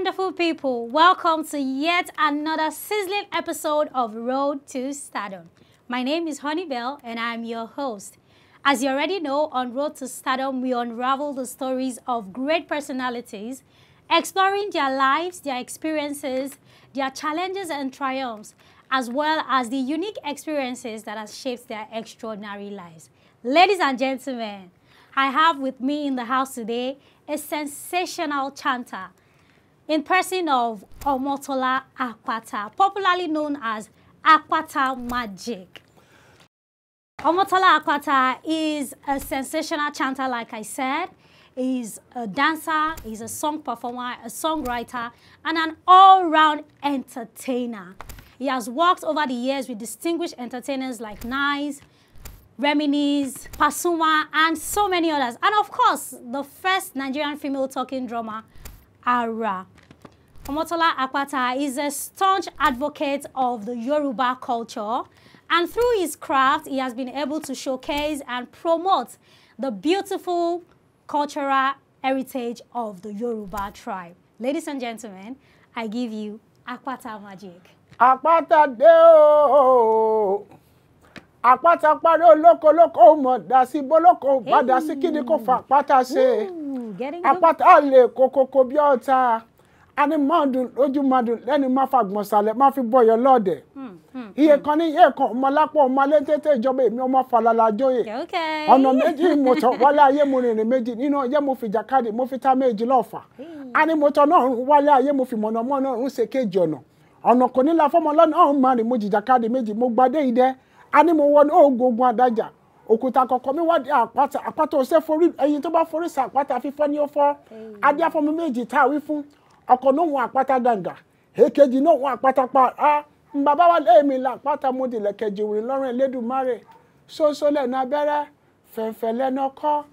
wonderful people. Welcome to yet another sizzling episode of Road to Stardom. My name is Honeybell and I'm your host. As you already know, on Road to Stardom, we unravel the stories of great personalities, exploring their lives, their experiences, their challenges and triumphs, as well as the unique experiences that have shaped their extraordinary lives. Ladies and gentlemen, I have with me in the house today a sensational chanter in person of Omotola Akpata, popularly known as Akpata Magic. Omotola Akpata is a sensational chanter, like I said. He's a dancer, he's a song performer, a songwriter, and an all-round entertainer. He has worked over the years with distinguished entertainers like Nice, Reminisce, Pasuma, and so many others. And of course, the first Nigerian female talking drummer, Ara. Omotola Akpata is a staunch advocate of the Yoruba culture, and through his craft, he has been able to showcase and promote the beautiful cultural heritage of the Yoruba tribe. Ladies and gentlemen, I give you Akpata Magic. Akpata deo. Akpata paro loko mo dasi boloko badasi kini ko fa akpata se. Akpata le kokoko bi ota. Ani madun oju madun leni ma fagbon sale ma fi boyo lode. Iye kan ni iye kan mo lapo mo le tete ijoba emi o mo falala joye. Okay. Ọ̀nà méjì mo to wale ayé mo rin méjì nínú ye mo fi jakade mo fi ta méjì lofa. Ani mo to na wale ayé mo fi mọ̀nà mọ̀nà run se keji ọ̀nà. Ọ̀nà kò ní la fọ́mọ lọ́nà ọ̀hún ma rin mo jijakade méjì mo gbade ide. Ani mo won ogogun adaja. Òkúta kọ̀kọ̀ mi wadi àpáta o se forí ẹyin tó bá forí sa àpáta fífọ́ ni ó fọ́. Ade afọ́mọ méjì tá wí fún. Ọkọ̀ no won àpáta ganga. Èkejì no won àpáta pa bàbá wa le mi la àpáta mo di lẹ́kejì wìn lọ́rùn Elédùmarè. So le na bẹ̀rẹ̀ fẹ̀fẹ̀ le no ko.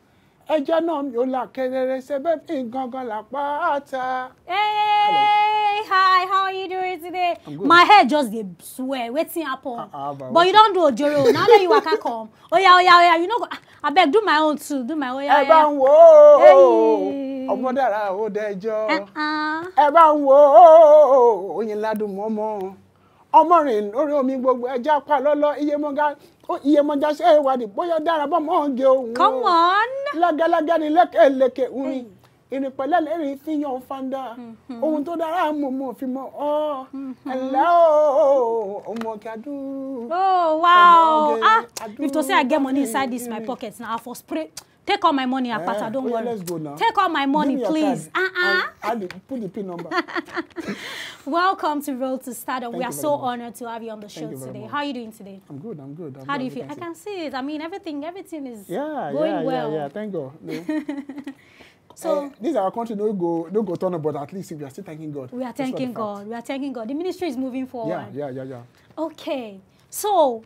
Ẹjẹ́ náà mi ò la kedere se be gangan la àpáta. Hey, hi, how are you doing today? My head just dey swear, wetin happen? But you don't do ojoro. Now that you waka come. Oh yeah. You know, I beg do my own too. Do my own. Ẹ bá ń wò. Ọmọ dára ó dẹjọ́. Ẹ bá ń wò. Oyin ládùn mọ́mọ́. Ọmọ rìn lórí omi gbogbo ẹja pa lọ́lọ́ Iyemọja ṣe ìwádìí bóyá dára bọ́ mọ́ ge ohun. Come on. Lágẹ́lágẹ́ ni lékèélékè orin. Ìrìn pẹ̀lẹ́ lérí fi yan fanda. Ohun tó dára mọ̀ fi mọ̀ ọ́. Hello, ọmọ kadu. Oh, wow. If to say I get money inside this my pocket now, I for spray. Take all my money, Akpata, don't worry. Let's go now. Take all my money, please. Put the PIN number. Welcome to Road to Stardom. We are so honored to have you on the show today. How are you doing today? I'm good. How do you feel? I can see it. I mean, everything is going well. Yeah, thank God. No. So this is our country, no go turn up, but at least we are still thanking God. We are thanking God. The ministry is moving forward. Yeah. Okay. So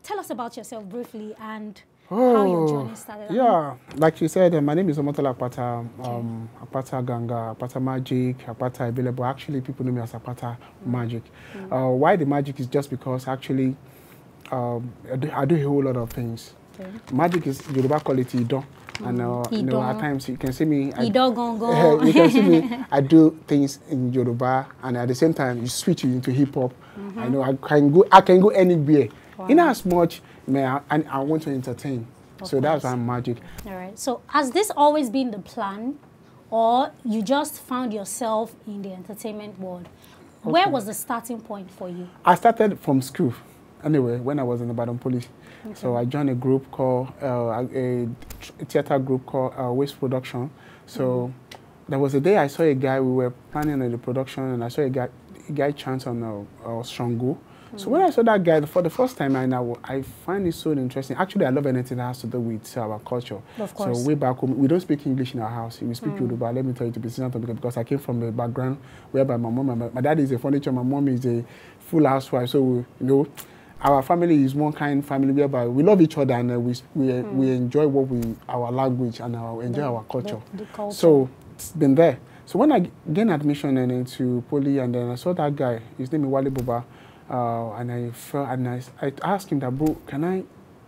tell us about yourself briefly and how your journey started. Yeah, like you said, my name is Omotola Akpata, Akpata Ganga, Akpata Magic, Akpata available. Actually, people know me as Akpata Magic. Why the magic is just because actually I do a whole lot of things. Okay. Magic is Yoruba quality, don't. And you know, at times you can see me. You can see me. I do things in Yoruba, and at the same time you switch into hip hop. I know I can go anywhere. Wow. In as much, I want to entertain. So that's why I'm Magic. All right. So has this always been the plan, or you just found yourself in the entertainment world? Okay. Where was the starting point for you? I started from school. Anyway, when I was in the Stardom Police. Okay. So I joined a group called, a theater group called Waste Production. So there was a day I saw a guy, we were planning on the production, and I saw a guy chant on Shango. So when I saw that guy for the first time, I find it so interesting. Actually, I love anything that has to do with our culture. Of course. So way back home, we don't speak English in our house. We speak Yoruba. Let me tell you to be sincere, because I came from a background whereby my mom, my dad is a furniture, my mom is a full housewife. So you know, our family is one kind of family whereby we love each other and we enjoy our language and enjoy our culture. The culture. So it's been there. So when I gained admission into Poly, and then I saw that guy, his name is Wale Boba. And I asked him that, bro,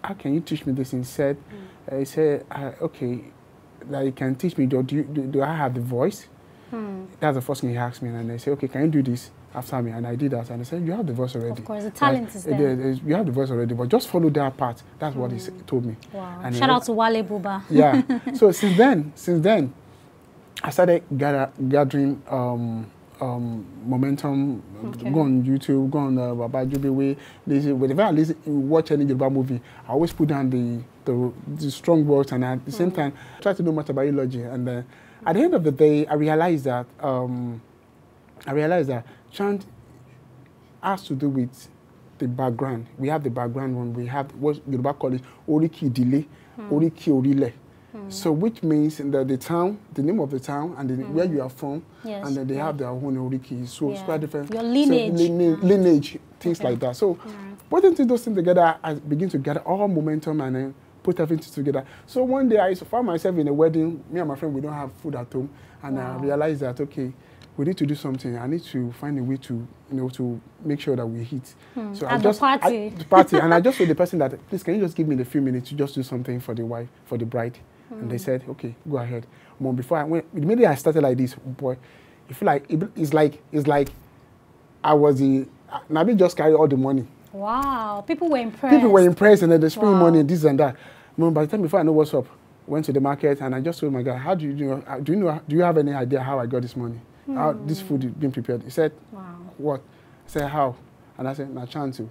how can you teach me this? And he said, okay, that you can teach me. Do I have the voice? That's the first thing he asked me, and they said, okay, can you do this after me? And I did that, and they said, you have the voice already. Of course, the talent is there. You have the voice already, but just follow that part. That's what he told me. Wow. And Shout out to Wale Buba. Yeah. So since then, I started gathering momentum. Go on YouTube, go on Baba Jubilee. Whenever I watch any Yoruba movie, I always put down the strong words, and at the same time try to know much about biology. And at the end of the day, I realized that chant has to do with the background. We have the background when we have what Yoruba call it Oriki Dile, Oriki Orile. So which means that the name of the town, and where you are from, and then they have their own Oriki. So it's quite different. Your lineage. So, lineage, things like that. So putting those things together, I begin to gather all momentum and then put everything together. So one day I found myself in a wedding. Me and my friend, we don't have food at home. And I realized that, okay, we need to do something. I need to find a way to, to make sure that we eat. So at the party. And I just told the person that, please, can you just give me a few minutes to just do something for the wife, for the bride? And they said, okay, go ahead. Mom, before I went, immediately I started like this, boy, I feel like it's like I was Nabi just carried all the money. Wow, people were impressed. People were impressed, and then they spending money, this and that. Mom, by the time before I know what's up, went to the market, and I just told my guy, how do you have any idea how I got this money? How this food is being prepared? He said, what? I said, how? And I said, chance to.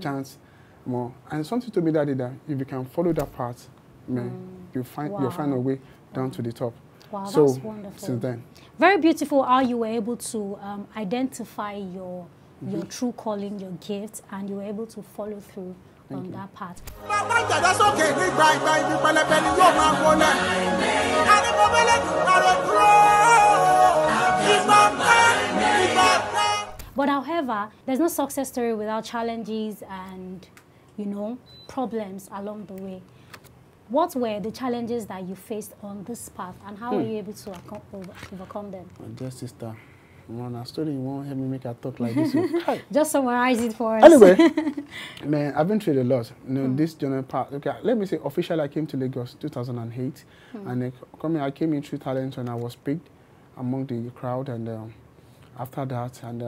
Chance more. And something told me that if you can follow that path, you'll find a way down to the top. Wow, so, that's wonderful. Since then. Very beautiful how you were able to identify your true calling, your gift, and you were able to follow through on that part. But however, there's no success story without challenges and, problems along the way. What were the challenges that you faced on this path, and how were you able to overcome them? Dear sister, a story you won't help me make a talk like this. Just summarize it for us. Anyway, man, I've been through a lot. This general part. Okay, let me say officially I came to Lagos 2008, and I came in through talent when I was picked among the crowd, and after that, and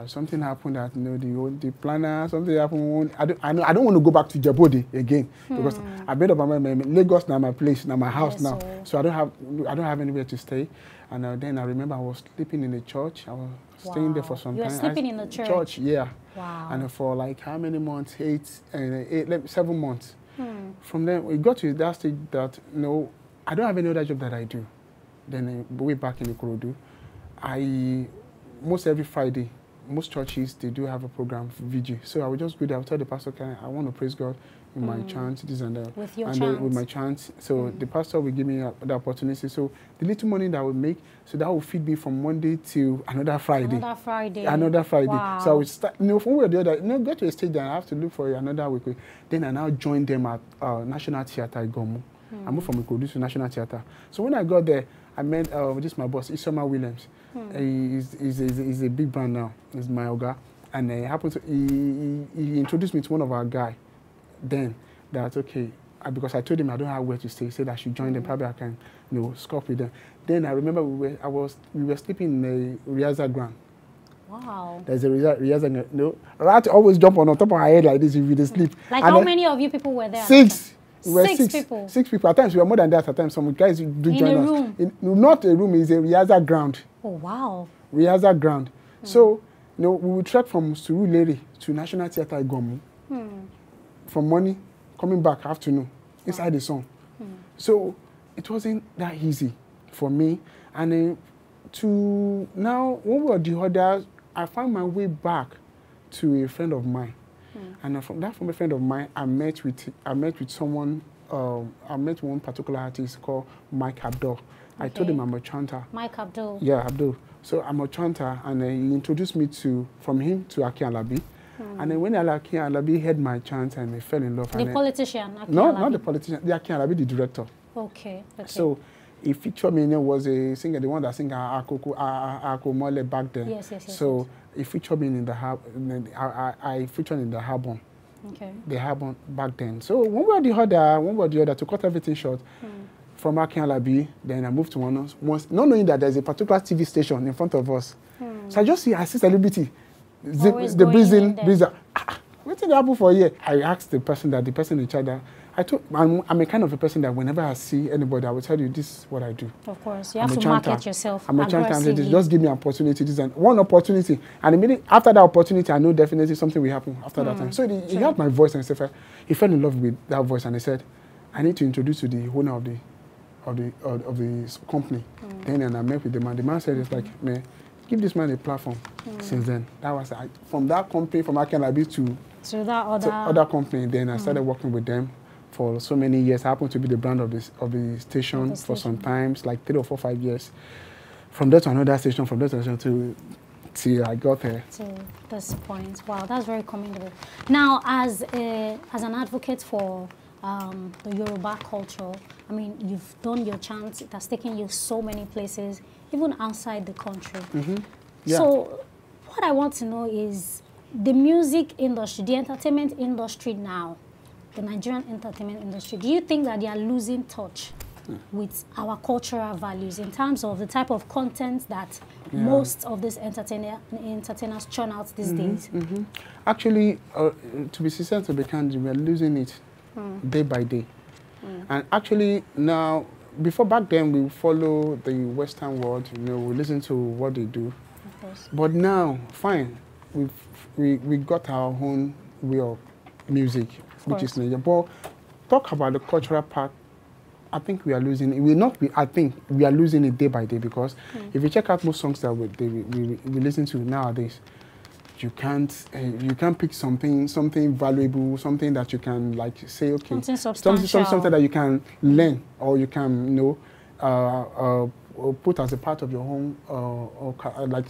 something happened that the planner, something happened. I don't want to go back to Djibouti again because I made up my mind. Lagos now my place, now my house now. So I don't have anywhere to stay. And then I remember I was sleeping in the church. I was staying there for some time. You were sleeping in the church? Yeah. Wow. And for like how many months? 7 months. From then we got to that stage that I don't have any other job that I do. Then way back in Ikorodu, most every Friday, most churches, they do have a program for VG. So I would just go there, I would tell the pastor, I want to praise God in my chant, this and that. With your chant? With my chant. So the pastor will give me the opportunity. So the little money that I would make, so that will feed me from Monday till another Friday. Another Friday. Wow. So I would start, from one way or the other, go to a stage that I have to look for another week. Then I now joined them at National Theatre Igomu. I moved from Ikorodu to National Theatre. So when I got there, I met this my boss, Isoma Williams. He's a big brand now. He's my Oga. And he introduced me to one of our guys. Then that's okay. Because I told him I don't have where to stay. He said I should join them. Probably I can, scope with them. Then I remember we were sleeping in a rehearsal ground. Wow. There's a rehearsal ground. Rat always jump on top of our head like this if we sleep. Like how many of you people were there? 6. We were 6 people. 6 people. At times we were more than that. At times some guys do join us. Room? Not a room. It's a rehearsal ground. Oh wow. Rehearsal ground. So we would trek from Surulere to National Theatre Igomu. From morning, coming back afternoon, inside the sun. So it wasn't that easy for me. And to now, one way or the other, I found my way back to a friend of mine. And from a friend of mine, I met with someone. I met one particular artist called Mike Abdul. Okay. I told him I'm a chanter. Mike Abdul. Yeah, Abdul. So I'm a chanter, and he introduced me from him to Aki Alabi. And then when Aki Alabi heard my chant, and he fell in love. The politician. Aki no, Alabi. Not the politician. The Aki Alabi, the director. Okay. So he featured me. Was a singer, the one that sang Ako Mole back then. Yes. So he featured me in the I featured in the album. Okay. The album back then. So one way or the other, to cut everything short, from Akinlabi, then I moved to once, not knowing that there's a particular TV station in front of us. So I see celebrity, the breezing. What did happen for a year? I asked the person in charge. I'm a kind of a person that whenever I see anybody, I will tell you this is what I do. Of course, you have to market yourself. I'm a chanter. Just give me an opportunity. One opportunity, and immediately after that opportunity, I know definitely something will happen after that time. So he heard my voice and said, he fell in love with that voice, and he said, I need to introduce you to the owner of the company. Then and I met with the man. The man said, it's like, man, give this man a platform. Since then, that was from that company, from Akinlabi to that other company. Then I started working with them for so many years. I happened to be the brand of the station for some times, like 3 or 4, 5 years. From there to another station, from there to another station till I got there. To this point. Wow, that's very commendable. Now, as an advocate for the Yoruba culture, I mean, you've done your chant. It has taken you so many places, even outside the country. Yeah. So, what I want to know is the music industry, the entertainment industry now, the Nigerian entertainment industry, do you think that they are losing touch with our cultural values in terms of the type of content that most of these entertainers churn out these days? Actually, to be sincere, to be candid, we are losing it day by day. And actually now, back then we follow the Western world, we listen to what they do. Of course. But now, fine, we got our own way of music, which is Nigeria. But talk about the cultural part, I think we are losing it. I think we are losing it day by day, because if you check out most songs that we listen to nowadays, you can't pick something valuable, something that you can like say, okay, something substantial, something that you can learn or you can put as a part of your home like.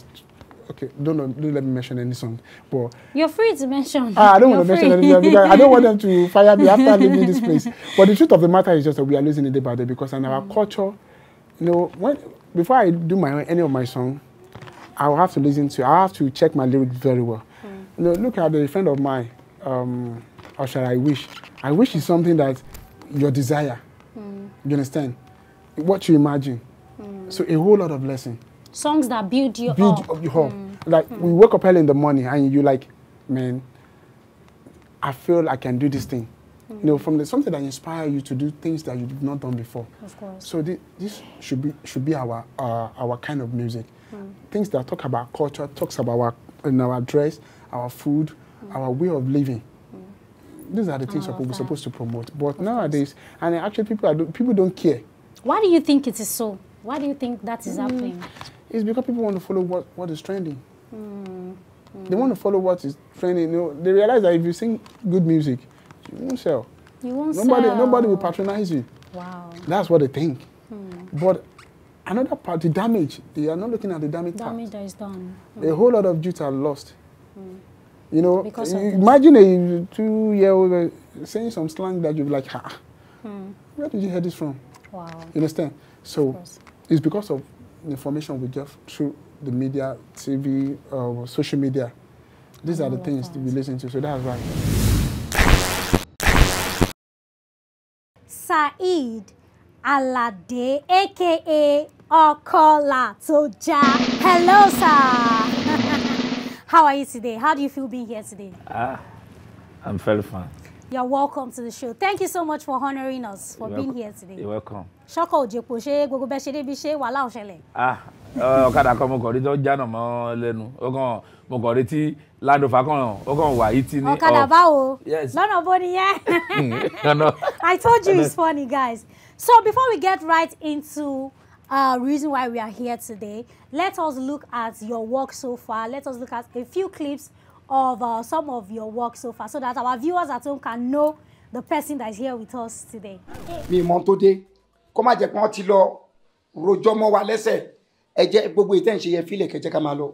Okay, don't let me mention any song, but you're free to mention. I don't want to mention anything because I don't want them to fire me after leaving this place. But the truth of the matter is just that we are losing it day by day, because in our culture, before I do any of my song, I have to check my lyrics very well. Look at a friend of mine, or shall I wish? I wish is something that your desire. You understand? What you imagine. So a whole lot of lesson. Songs that build you up. Like we wake up early in the morning and you like, man, I feel I can do this thing. From something that inspires you to do things that you've not done before. Of course. So this should be our kind of music. Things that talk about culture, talks about our dress, our food, our way of living. These are the things we're supposed to promote. But nowadays, and actually people don't care. Why do you think it is so? Why do you think that is happening? It's because people want to follow what is trending. They want to follow what is trending. They realize that if you sing good music, you won't sell. You won't sell. Nobody will patronize you. Wow. That's what they think. But another part, the damage, they are not looking at the damage that is done. A whole lot of youth are lost. Imagine a 2-year-old saying some slang that you're like, where did you hear this from? Wow. You understand? So it's because of the information we get through the media, TV, social media. These are the things that we listen to, so that's right. Saeed Alade, a.k.a. Okola Toja. Hello, sir. How are you today? How do you feel being here today? I'm very fine. You're welcome to the show. Thank you so much for honoring us, for being here today. You're welcome. Shoko Ojepo ṣe gbogbo be ṣe debi ṣe wàhálà ó ṣẹlẹ̀. Ọ̀kadà kan mo kàn rí tó jáná mọ́ lẹ́nu. Mo kàn rí tí Land Rover kan wà yìí tí ní. Ọ̀kadà báwo? Yes. Lọ́nà bo nìyẹn. I told you it's funny, guys. So before we get right into reason why we are here today, let us look at your work so far. Let us look at a few clips of some of your work so far, so that our viewers at home can know the person that is here with us today. Mi mọ̀ tó dé, kó má jẹ́ pé wọ́n ti lọ rojọ́ mọ́ wa lẹ́sẹ̀, ẹ jẹ́ gbogbo ìtẹ́ ń ṣe yẹ fílẹ̀ kẹ́ jẹ́ ká máa lọ.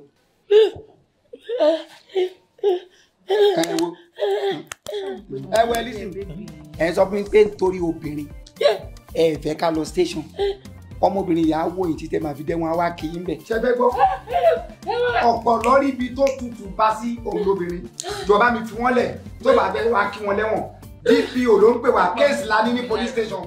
Ẹ wo listen, ẹ sọ fún mi pé nítorí obìnrin ẹ fẹ́ ká lọ station. Ọmọbìnrin yà á wò yìí títẹ́ máa fi dẹ́ wọn á wá kí yín bẹ̀. Ṣé fẹ́ gbọ́? Ọ̀pọ̀ lórí ibi tó tutù bá sí òun lóbìnrin. Ìjọba mi fi wọ́n lẹ̀ tó bá fẹ́ wá kí wọn lẹ́wọ̀n. DPO ló ń pè wá kéèsì lání ní police station.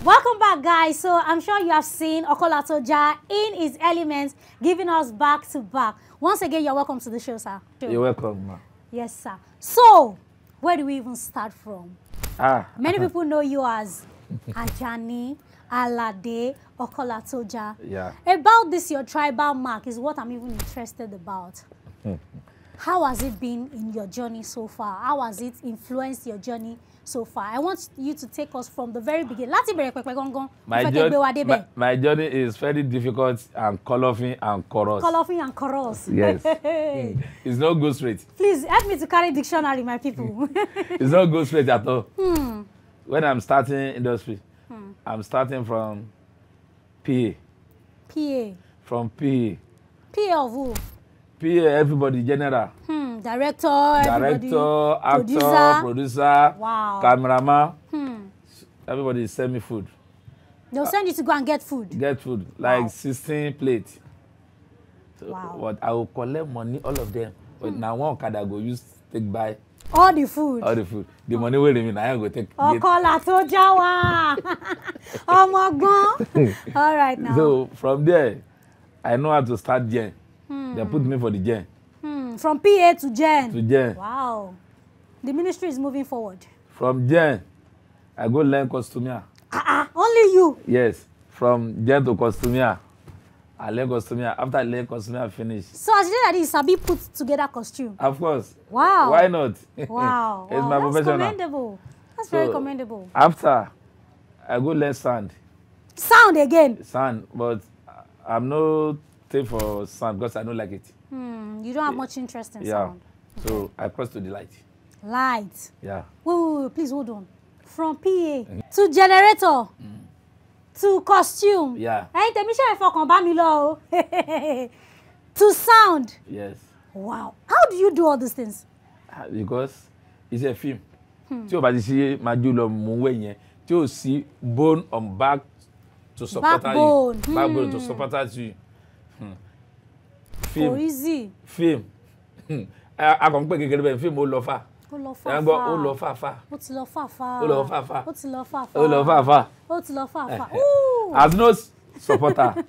Welcome back, guys. So I'm sure you have seen Okolatoja in his elements, giving us back to back. Once again, you're welcome to the show, sir. You're welcome, ma. Yes, sir. So, where do we even start from? Many people know you as Ajani, Alade, Okolatoja. Yeah. About this, your tribal mark is what I'm even interested about. How has it been in your journey so far? How has it influenced your journey so far? I want you to take us from the very beginning. My journey is very difficult and colorful and chorus. Colorful and chorus. Yes. It's not go straight. Please help me to carry dictionary, my people. It's not go straight at all. When I'm starting industry, I'm starting from PA. PA. From PA. PA of who? PA, everybody, general. Director, actor, producer, wow. cameraman. Everybody send me food. They'll send you to go and get food. Get food, like wow. 16 plates. So, wow. But I will collect money, all of them. But now one card I go use take buy. All the food. All the food. The money will remain. I go take. Okolatoja. Oh my God. All right now. So from there, I know how to start gen. They put me for the gen. From PA to gen. To gen. Wow. The ministry is moving forward. From gen, I go learn costumier. Only you? Yes. From gen to costumier, I learn costumier. After I learn costumier, I finish. So as you did that, is Sabi put together costume? Of course. Wow. Why not? Wow. It's my that's professional. Commendable. That's very commendable. After, I go learn sound. Sound again? Sound, but I'm not take for sound because I don't like it. You don't have much interest in sound. So I cross to the light. Light? Yeah. Wait, please hold on. From PA to generator to costume. Yeah. To sound. Yes. Wow. How do you do all these things? Because it's a film. Tí o bá ti ṣe máa jó lọ mú wẹ̀ yẹn, tí o sí bone on back to support you. Backbone to support you. Film. Oh, easy. Film. A kàn pé kékeré bẹ́ẹ̀ film ó lọ fà. Ó lọ fà. Ó lọ fà fà. Ó ti lọ fà fà. Ó lọ fà fà. Ó ti lọ fà fà. Ó lọ fà fà. Ó ti lọ fà fà. As no supporter,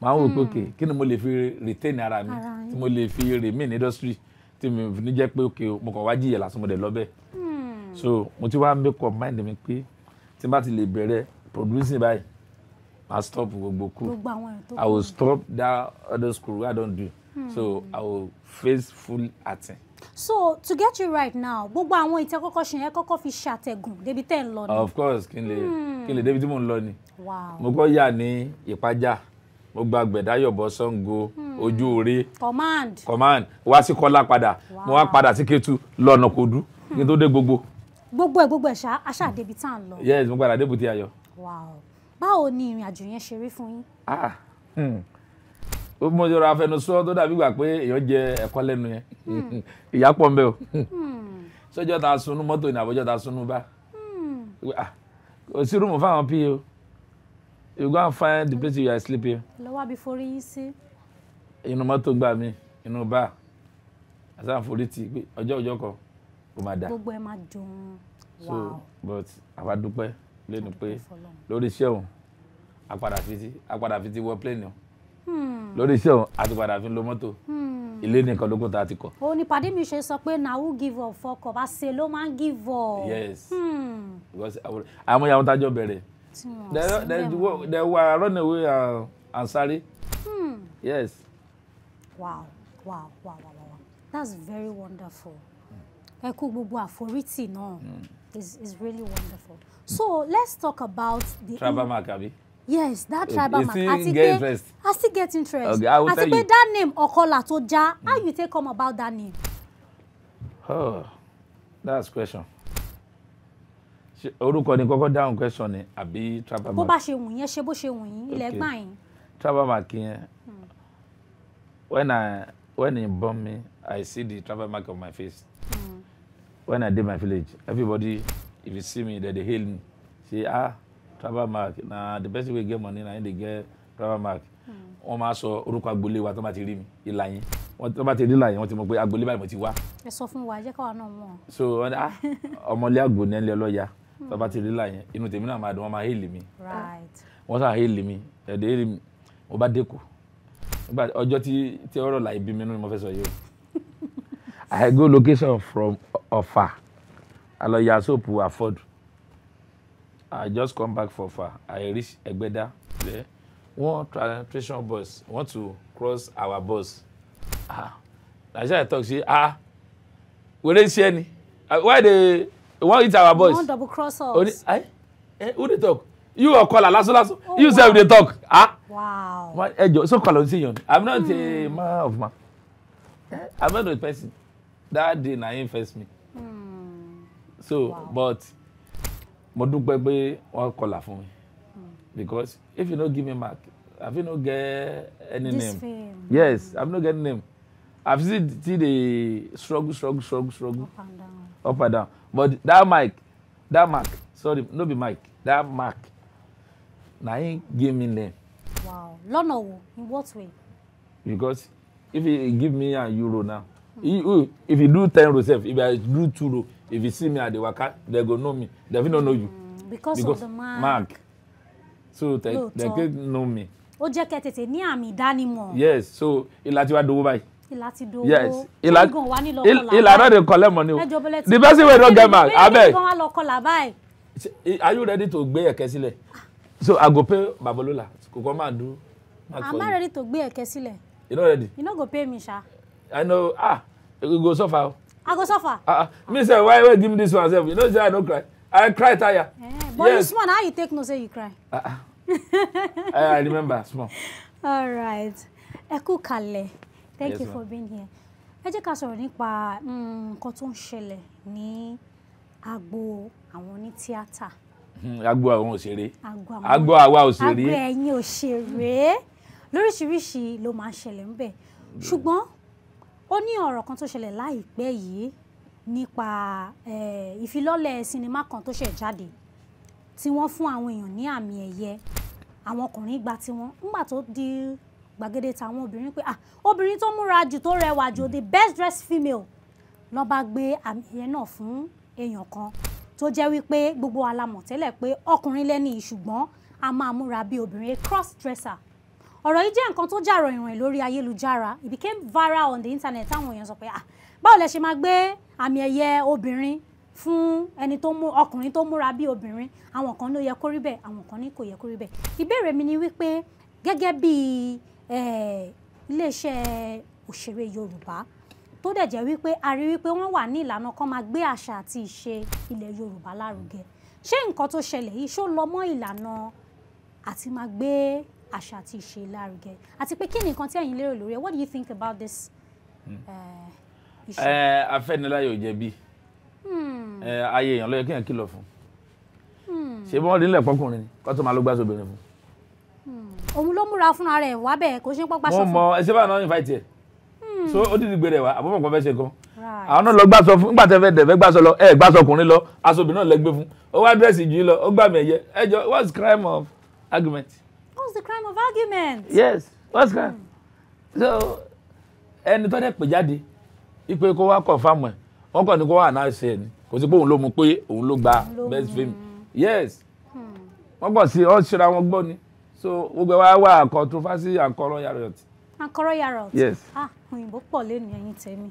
màá wò pé okay, kí ni mo lè fi retain ara mi, tí mo lè fi remain industry, tí mo ní jẹ́ pé okay, mo kàn wá jìyà lásán mo dẹ̀ lọ bẹ́ẹ̀. So mo ti wá make up mind mi pé tí n bá ti lè bẹ̀rẹ̀ producing báyìí, I'll stop gbogbo crew. I will stop that other school I don't do. So I will face full acting. So to get you right now, gbogbo àwọn ìtẹ́ kọ́kọ́ ṣe yẹn kọ́kọ́ fi ṣàtẹ̀gùn débi tẹ́ ń lọ ni. Of course, kí n lè débi tí mò ń lọ ni. Wow. Mo kọ́ yà ní Ìpájà, mo gba Gbẹ̀dáyọ̀bọ̀ Ṣàngó, Ojú Òre. Command. Wá sí Kọ́lá padà. Mo wá padà sí Kétu lọ́nà Kòdú. Kí n tó dé gbogbo. Gbogbo ẹ̀ ṣá, aṣá débi tá à ń lọ. Yes, mo padà dé Bùtí Ayọ̀. Wow. Báwo ni ìrìn àjò yẹn ṣe rí fún yín? Mo jọra afẹnusọ tó dàbí gbà pé èèyàn jẹ ẹ̀kọ́ lẹ́nu yẹn. Ìyá pọ̀ mbẹ́ o. Sọ́jọ́ ta sunú mọ́tò ní àbọ̀jọ́ ta sunú bá. Kò sí rúùmù fáwọn PA o. You go and find the place you are sleeping. Lọ́wọ́ bí forí yín sí. Inú mọ́tò gbà mí, inú bá. Àṣà forí ti pé ọjọ́ kan kò máa dà. Gbogbo ẹ̀ máa dùn. So but àwa dúpẹ́ lẹ́nu pé lórí iṣẹ́ òun a padà fi ti wọ plane o. Lórí iṣẹ́ òun a ti padà fi lo mọ́tò. Ilé nìkan ló kún tá a ti kọ̀. Ó ní pàdé mi ṣe sọ pé na who give up fọkọ̀ bá ṣe ló máa ń give up. Yes. Because àwọn ìyàwó tájọ́ bẹ̀rẹ̀. They were run away and sorry. Yes. Wow. That's very wonderful. Ẹ kú gbogbo àforítì náà. Is really wonderful. So let's talk about the tribal mark, abi? Yes, that tribal mark. I still get interest. Okay, I will tell you. That name Okolatoja, how you take come about that name? Oh, that's question. Orúkọ ni kọ́kọ́ down question ni àbí tribal mark. Bó bá ṣe wù yín, ṣe bó ṣe wù yín, ilẹ̀ gbà yín. Tribal mark yẹn. When he born me, I see the tribal mark on my face. When I did my village, everybody, if you see me, they hail me. Say, tribal mark. Nah, the best way to get money, now they get tribal mark. wọ́n máa sọ orúkọ agboolé wa tó bá ti rí mi ìlà yẹn tó bá ti rí ìlà yẹn wọ́n ti mọ̀ pé agboolé báyìí mo ti wá. ẹ sọ fún wa jẹ́ káwa náà mọ̀. so wọ́n ní ọmọlé àgbò ní ẹlẹ́ ọlọ́ya tó bá ti rí ìlà yẹn inú tèmi náà máa dùn wọ́n máa hélì mi. wọ́n sá hélì mi ẹ̀dẹ̀ hélì mi mo bá dẹ́kọ̀ ọjọ́ tí ọ̀rọ̀ là ibi mi nínú mo fẹ́ sọ yìí o. I go location from Ọ̀fà alọ́ya soap afford. I just come back from Ọ̀fà. I reach Ẹgbẹ́dá there. One transportation bus want to cross our bus. Nigeria talk say we dey share ni. Why they want eat our bus? One double cross us. Who dey talk? You or caller laso. You say we dey talk. Wow. So call on say I'm not a man of man. I'm not a person. That day na him first me. So wow. But mo dúpẹ́ pé wọ́n kọlà fún mi because if you no give me mark I fit no get any this name. Fame. Yes, I no get name. I've seen the struggle up and down. But that mark, sorry, no be Mike. That mark, na him give me name. Wow. Lọ́nà wo? In what way? Because if he give me a euro now, if you do 10 rows, if I do 2 rows, if you see me at the waka, they go know me. They will not know you. Because of the mark. So they can know me. Ó jẹ́ kẹ́ tètè ní àmì ìdánimọ̀. Yes, so ìlà tí wá dowó báyìí. Ìlà ti dowó. Yes. Ìlà no dey collect money. The person wey don get mark, abeg. Wọ́n wá lọ kọlà báyìí. Are you ready to gbé ẹ̀kẹ́ sílẹ̀? So I go pay Babalola. Kò kọ́ máa do. I'm not ready to gbé ẹ̀kẹ́ sílẹ̀. You no ready? You no go pay me, sha. I know. You go suffer. I go suffer. Me say why give me this one sef? You know say I no cry. I cry tire. But yes. You small, how you take no say you cry? I remember small. All right. Ẹ kú kalẹ̀. Thank you for being here. Ẹ jẹ́ ká sọ̀rọ̀ nípa nǹkan tó ń ṣẹlẹ̀ ní agbo àwọn oní tíátà. Agbo àwọn òṣèré. Agbo àwa òṣèré. Agbo ẹ̀yin òṣèré. Lóríṣiríṣi ló máa ń ṣẹlẹ̀ ńbẹ̀. Ṣùgbọ́n ó ní ọ̀rọ̀ kan tó ṣẹlẹ̀ láìpẹ́ yìí nípa ìfilọ́lẹ̀ sinimá kan tó ṣẹ̀ jáde tí wọ́n fún àwọn èèyàn ní àmì ẹ̀yẹ àwọn ọkùnrin gba tiwọn nígbà tó di gbàgede táwọn obìnrin pé obìnrin tó múra jù tó rẹwà jù the best dressed female ló bá gbé àmì ẹ̀yẹ náà fún èèyàn kan tó jẹ́ wípé gbogbo wa la mọ̀ tẹ́lẹ̀ pé ọkùnrin lẹ́ni ṣùgbọ́n a máa múra bí obìnrin cross dresser. Ọ̀rọ̀ yìí jẹ́ nǹkan tó jà ròyìn lórí ayélujára. It became viral on the internet. Táwọn èèyàn sọ pé báwo lẹ ṣe máa gbé àmì ẹ̀yẹ obìnrin fún ẹni tó mú ọkùnrin tó múra bí obìnrin, àwọn kan ló yẹ kó rí bẹ́ẹ̀, àwọn kan ní kò yẹ kó rí bẹ́ẹ̀. Ìbéèrè mi ni wípé gẹ́gẹ́ bí iléeṣẹ́ òṣèré Yorùbá tó dẹ̀ jẹ́ wípé a rí wípé wọ́n wà ní ìlànà kan máa gbé àṣà àti ìṣe ilẹ̀ Yorùbá lárugẹ. Ṣé nǹkan tó ṣẹlẹ̀ yìí ṣó lọ mọ́ ìlànà àti máa gbé àṣà àti ìṣe lárugẹ àti pé kí ni nǹkan tí ẹ̀yin lérò lórí ẹ̀? What do you think about this issue? Afẹ́niláyọ̀ jẹ̀bi ayé èèyàn ló yẹ kéèyàn kìlọ̀ fún ṣé bí wọ́n rí nílẹ̀ pọ́kùnrin ni kó tó máa ló gbáṣọ obìnrin fún. Òun ló múra fúnra rẹ̀ wá bẹ́ẹ̀ kó ṣe ń pọ́pá sọ fún. wọ́n mọ ẹsẹ̀ báyìí náà invite ẹ̀ so ó dìdí gbé rẹ̀ wá àbọ̀mọ̀ kan fẹ́ ṣe gan. àwọn náà lọ gbáṣọ fún nígbà tẹ́fẹ́ dẹ̀fẹ́ gbáṣọ lọ gbáṣọ ọkùnrin lọ aṣọ obìnrin náà lẹ́gbẹ́ fún ó wá dírẹ́sì jù lọ ó gbà mí ẹ̀yẹ ẹjọ́ what's the crime of argument? What's the crime of argument? Yes, what's crime? So ẹni tó dẹ̀ pè jáde ipe kó wá confirm ẹ̀ wọ́n kàn ní kó wà náà ṣe ẹ̀ ni kò sí pé òun ló mú pé òun ló gba best film. Yes, wọ́n kàn sí ọ́ ṣera wọn gbọ́ ni so gbogbo wa wà controversy and kọ́rọ́ yarot. Akọ́rọ́ yarot. Yes. Òyìnbó pọ̀ lẹ́nu ẹ̀yin tẹ̀mí.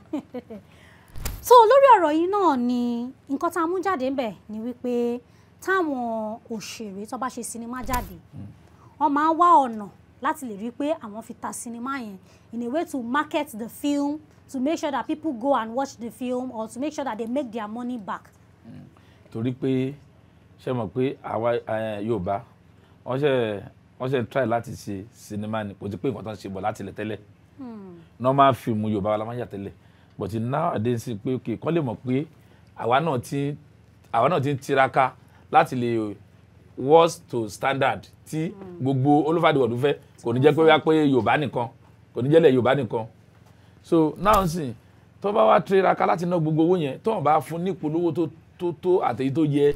So lórí ọ̀rọ̀ yìí náà ni nǹkan tá a mú jáde ńbẹ̀ ni wípé táwọn òṣèré tó bá ṣe sinimá jáde wọ́n máa ń wá ọ̀nà láti lè rí pé àwọn fi ta sinimá yẹn in a way to market the film, to make sure that people go and watch the film or to make sure that they make their money back. Torí pé ṣe mọ̀ pé àwa Yorùbá wọ́n ṣe try láti ṣe sinimá ni kò sí pé nǹkan tó ń ṣe bọ̀ láti ilẹ̀ tẹ́lẹ̀ normal film Yorùbá wa la máa ń yà tẹ́lẹ̀ but nowadays sí pé okay kọ́ lè mọ̀ pé àwa náà ti ń tiraka láti lè worst to standard tí gbogbo all over the world fẹ́ kò ní jẹ́ pé wá pé Yorùbá nìkan kò ní jẹ́lẹ̀ Yorùbá nìkan so now sì tó bá wá tiraka láti ná gbogbo owó yẹn tó wọ́n bá fún ní ìpolówó tó àtẹ̀yí tó yẹ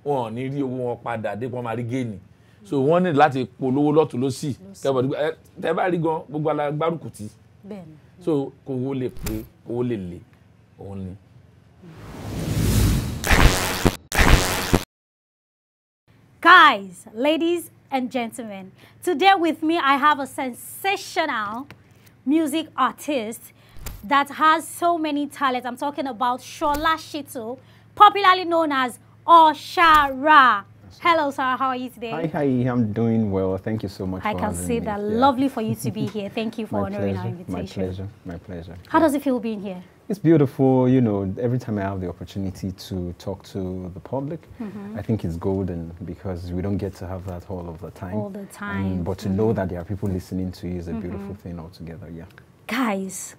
wọn ò ní rí owó wọn padà dé wọ́n máa rí géènì So wọ́n ní láti polówó lọ́tún lọ́sì. Kẹ́bọ̀ tẹ́ bá rí gan gbogbo alágbárùkù tí. So kò wó lè pé owó lè lè òun ni. Guys, ladies and gentlemen, today with me I have a sensational music artist that has so many talents. I'm talking about Shola Shitu, popularly known as Oshara. Hello, sir. How are you today? Hi. I'm doing well. Thank you so much. I can see that. Lovely for you to be here. Thank you for honoring our invitation. My pleasure. How does it feel being here? It's beautiful. You know, every time I have the opportunity to talk to the public, I think it's golden because we don't get to have that all of the time. All the time. But to know that there are people listening to you is a beautiful thing altogether. Yeah. Guys,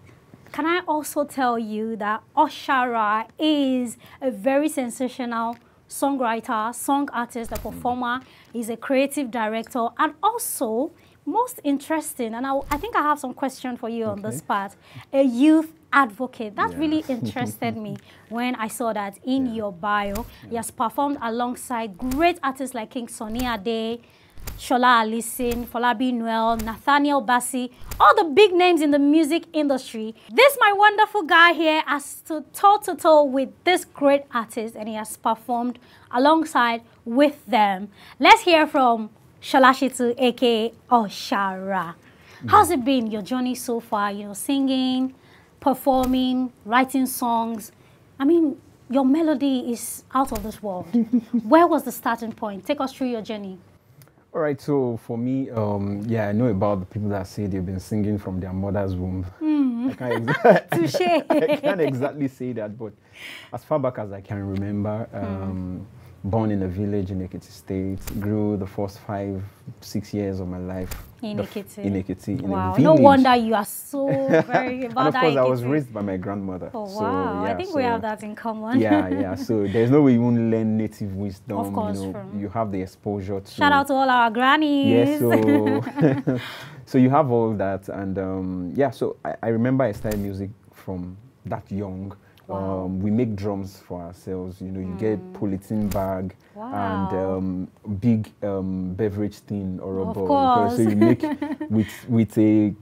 can I also tell you that Oshara is a very sensational songwriter, song artist, a performer, he's a creative director, and also, most interesting, and I think I have some questions for you on this part, a youth advocate. That really interested me when I saw that in your bio. He has performed alongside great artists like King Sunny Ade, Shola Alison, Folabi Noel, Nathaniel Bassey, all the big names in the music industry. This my wonderful guy here has stood toe-to-toe with this great artist and he has performed alongside with them. Let's hear from Shola Shitu, aka Oshara. How's it been, your journey so far? You know, singing, performing, writing songs. I mean, your melody is out of this world. Where was the starting point? Take us through your journey. All right, so for me, yeah, I know about the people that say they've been singing from their mother's womb. I can't exactly say that, but as far back as I can remember, born in a village in Ekiti State, grew the first 5-6 years of my life in Ekiti. In Ekiti, wow, in a no village. wonder you are so very about and of course, that I was raised by my grandmother. Oh, wow. So, yeah, I think we have that in common. Yeah. So there's no way you won't learn native wisdom. Of course. You know, you have the exposure to... Shout out to all our grannies. Yes, so... so you have all that. And yeah, so I remember I started music from that young. Wow. We make drums for ourselves. You know, you get polythene bag and big beverage tin or a ball. So you make with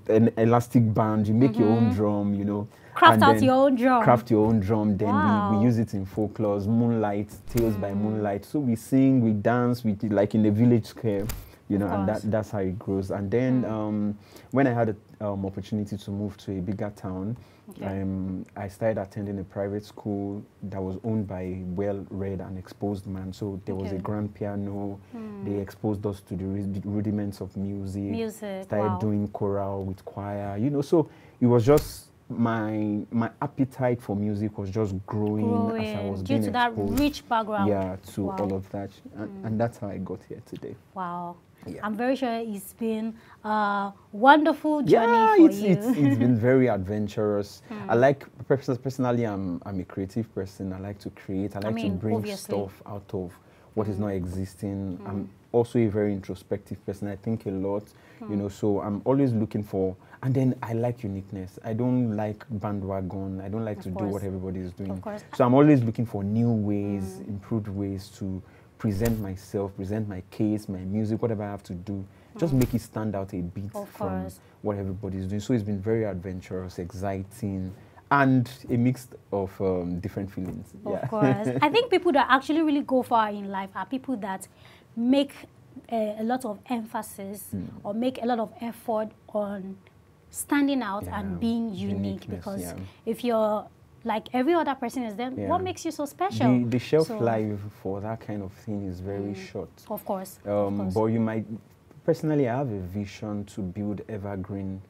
an elastic band. You make your own drum. You know, craft your own drum. Craft your own drum. Then we use it in folklores, moonlight, tales by moonlight. So we sing, we dance, we do like in the village square. You know, and that's how it grows. And then when I had an opportunity to move to a bigger town, I started attending a private school that was owned by a well-read and exposed man. So there was a grand piano. They exposed us to the rudiments of music. Started doing choral with choir. You know, so it was just my appetite for music was just growing as I was being exposed. Due to that rich background. Yeah, to all of that. And that's how I got here today. Wow. Yeah. I'm very sure it's been a wonderful journey for you. It's been very adventurous. I like, personally, I'm a creative person. I like to create. I like to bring stuff out of what is not existing. I'm also a very introspective person. I think a lot, you know, so I'm always looking for, and then I like uniqueness. I don't like bandwagon. I don't like to do what everybody is doing. So I'm always looking for new ways, improved ways to present myself, present my case, my music, whatever I have to do, just make it stand out a bit from what everybody is doing. So it's been very adventurous, exciting, and a mix of different feelings. Of course. I think people that actually really go far in life are people that make a lot of emphasis or make a lot of effort on standing out and being unique. Because if you're like every other person is there, what makes you so special? The shelf life for that kind of thing is very short. Of course. But you might, personally, I have a vision to build evergreen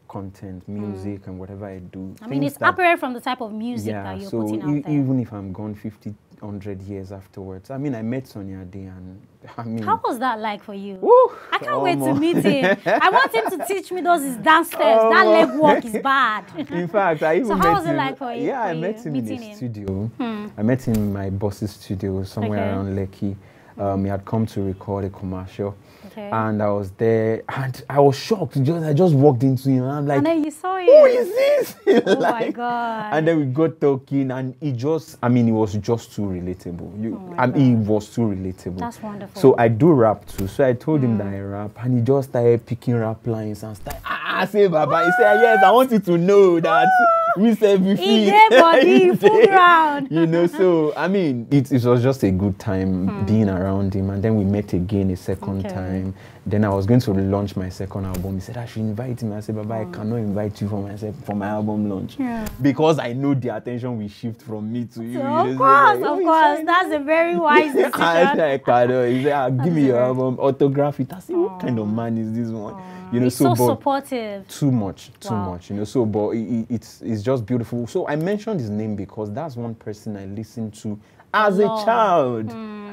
content, music, and whatever I do. I mean, it's apparent from the type of music that you're putting out there. Even if I'm gone 50, 100 years afterwards. I mean, I met Sonia Day, and I mean... How was that like for you? Woo, I can't wait to meet him. I want him to teach me those dance steps. That leg work is bad. In fact, I even met him... So how was it like for you? Yeah, I met him in a studio. I met him in my boss's studio somewhere around Lekki. He had come to record a commercial. Okay. And I was there, and I was shocked. I just walked into him, and I'm like, and then you saw him. Who is this? Oh my God. And then we got talking, and he was just too relatable. He was too relatable. That's wonderful. So I do rap too. So I told him that I rap, and he just started picking rap lines and started, say Baba. He said, yes, I want you to know that we said before. He gave body full ground. You know, so I mean, it was just a good time being around him, and then we met again a second time. Then I was going to launch my second album. He said I should invite him. I said, Baba, I cannot invite you for my album launch because I know the attention will shift from me to you. So of course, that's a very wise decision. He said, give me your album, autograph it. I said, what kind of man is this one? You know, he's so supportive. Too much. You know, so but it's just beautiful. So I mentioned his name because that's one person I listened to as a child.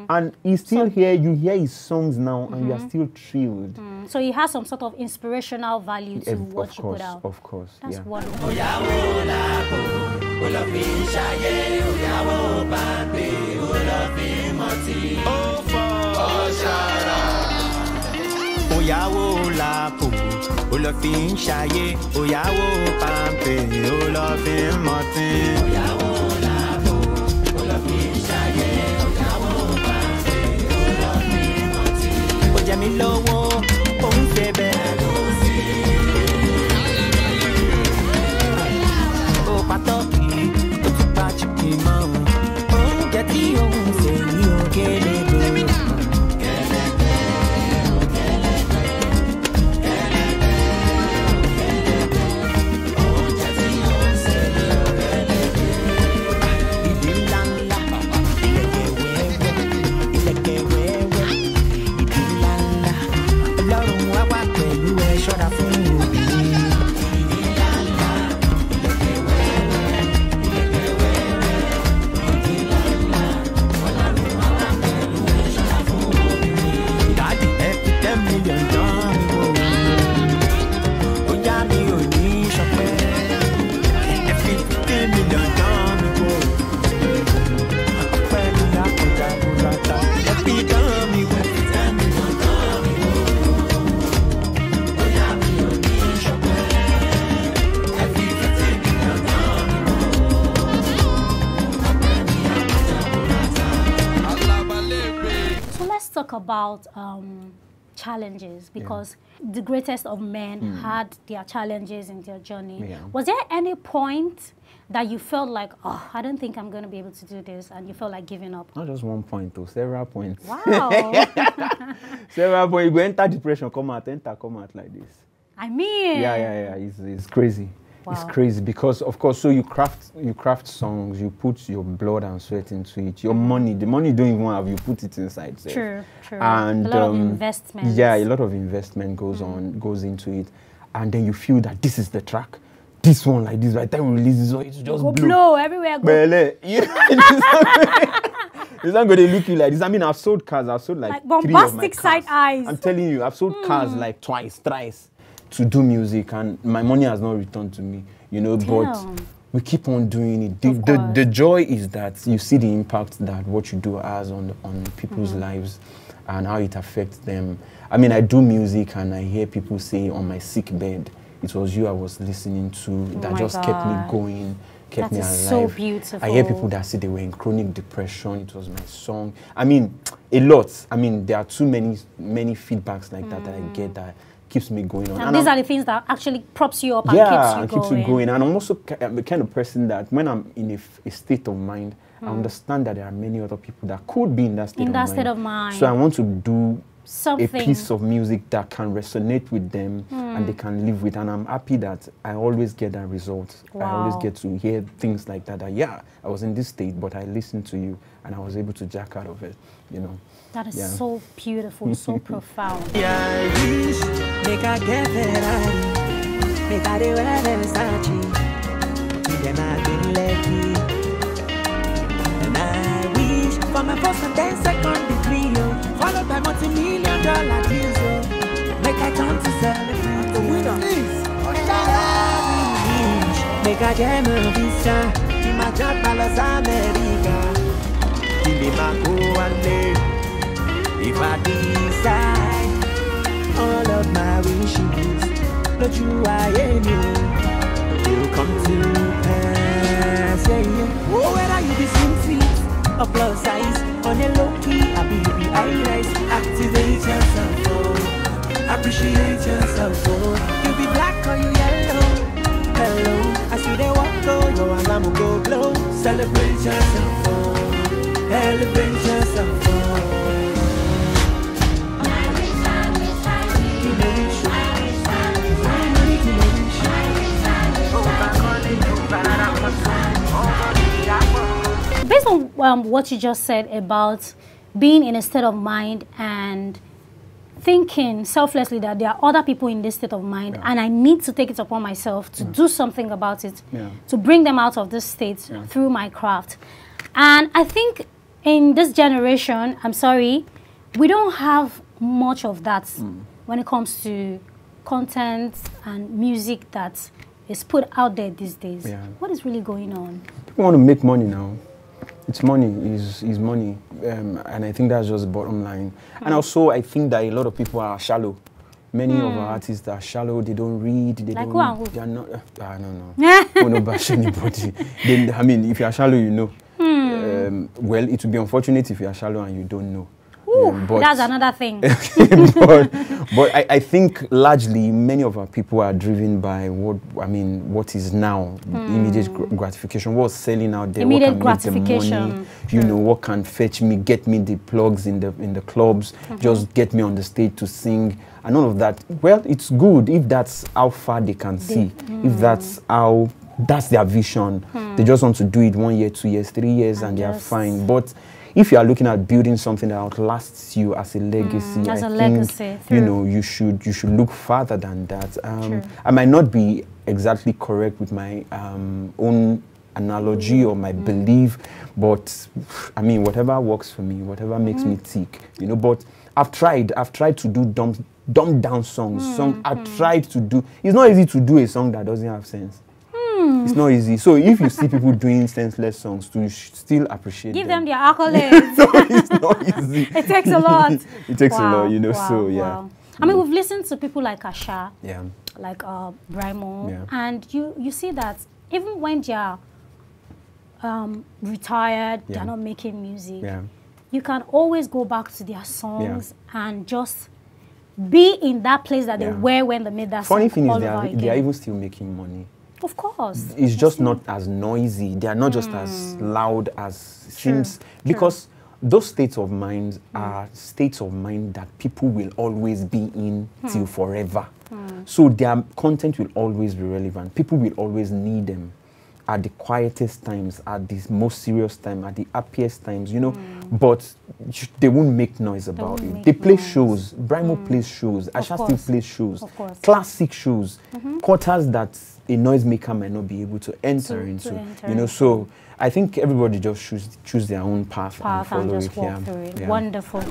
And he's still here. You hear his songs now, and you are still thrilled. So he has some sort of inspirational value to what you put out. Of course, that's wonderful. Mi lowo, òun ṣe bẹ́ẹ̀ ló sí. Ó pàtọ́kì, ó tún pa chicken mọ́. Oúnjẹ tí òun ṣe ní òkèlè lò. Oúnjẹ tí òun ṣe ní òkèlè lò. Ìdí ńlá ńlá, ìlẹ̀kẹ̀ wẹ́wẹ́. Ọlọ́run wá wà pẹ̀lú ẹ ṣọ́ra fún obìnrin. Daddy ẹ fi 10 million dán mi wò. Bóyá mi ò ní ṣọpẹ́. Ẹ fi 15 million dán mi wò. Ọpẹ́ mi á kọjá burata. Ẹ fi dán mi wò. Talk about challenges because the greatest of men had their challenges in their journey. Was there any point that you felt like, oh, I don't think I'm going to be able to do this, and you felt like giving up? Not just one point, though, several points. Wow. Several points. You go enter depression, come out like this. I mean. Yeah. It's crazy. Wow. It's crazy because, of course, so you craft songs, you put your blood and sweat into it. Your money, the money you don't even have, you put it inside. So. True. And a lot of investment. Yeah, a lot of investment goes into it, and then you feel that this is the track. This one like this, by the time we release this one, it's just blow everywhere. It's not going to look you like this. I mean, I've sold cars. I've sold like 3 of my bombastic cars. side eyes. I'm telling you, I've sold cars like twice, thrice to do music, and my money has not returned to me, you know. Damn. But we keep on doing it. The joy is that you see the impact that what you do has on people's lives and how it affects them. I mean, I do music and I hear people say on my sick bed, it was you I was listening to that just kept me going, kept me alive. That is so beautiful. I hear people that say they were in chronic depression, it was my song. I mean, a lot. I mean, there are too many feedbacks like that I get that keeps me going on. And these are the things that actually props you up and keeps you going. And I'm also the kind of person that when I'm in a state of mind, I understand that there are many other people that could be in that state of mind. So I want to do a piece of music that can resonate with them and they can live with. And I'm happy that I always get that result. Wow. I always get to hear things like that. Yeah, I was in this state, but I listened to you and I was able to jack out of it, you know. That is so beautiful, so profound. Yeah, I wish make I get Ferrari, make I wear Versace, then I been lucky. And I wish for my first and 10-second degree, followed by multi-million-dollar deals, make I turn to celebrate the winner. Make I jam a visa, in my job, Los America, in the Maco one day. If I decide all of my wishes, not you, I am you, will come to pass. Yeah, yeah. Whether you be slim fit or plus size, on a low key, I be high rise. Activate yourself, oh. Appreciate yourself, oh. You be black or you yellow. Hello, I see they walk though, your alarm will go blow. Celebrate yourself, oh. Elevate yourself, oh. Based on what you just said about being in a state of mind and thinking selflessly that there are other people in this state of mind and I need to take it upon myself to do something about it, to bring them out of this state through my craft. And I think in this generation, I'm sorry, we don't have much of that when it comes to content and music that is put out there these days. What is really going on? People want to make money now. It's money, is money, and I think that's just the bottom line. And also, I think that a lot of people are shallow. Many of our artists are shallow. They don't read. They like don't. Who? They are not. I don't know. I don't bash anybody. I mean, if you are shallow, you know. Well, it would be unfortunate if you are shallow and you don't know. But that's another thing. but I think largely many of our people are driven by what is now immediate gratification. What's selling out there? Immediate what can gratification. Make the money? You know, what can fetch me, get me the plugs in the clubs, just get me on the stage to sing, and all of that. Well, it's good if that's how far they can see. If that's their vision. They just want to do it 1 year, 2 years, 3 years, and they are fine. But if you are looking at building something that outlasts you as a legacy, I think you know you should look farther than that. I might not be exactly correct with my own analogy or my belief, but I mean whatever works for me, whatever makes me tick, you know. But I've tried to do dumbed down songs. I've tried to do. It's not easy to do a song that doesn't have sense. It's not easy. So if you see people doing senseless songs, you should still appreciate them. Give them their accolades. No, it's not easy. It takes a lot. It takes a lot, you know. So yeah. Wow. I mean, we've listened to people like Asha, like Brimo, and you see that even when they are retired, they're not making music. You can always go back to their songs and just be in that place that they were when they made that song. Funny thing is, they are even still making money. Of course. It's just not as noisy. They are not just as loud as it seems. Because those states of mind are states of mind that people will always be in till forever. So their content will always be relevant. People will always need them at the quietest times, at the most serious time, at the happiest times, you know. But they won't make noise about it. They play shows. Brimo plays shows. Asha still plays shows. Classic shows. Quarters that a noisemaker might not be able to enter into. You know, so I think everybody just choose their own path and follow and just it. Walk through it. Wonderful.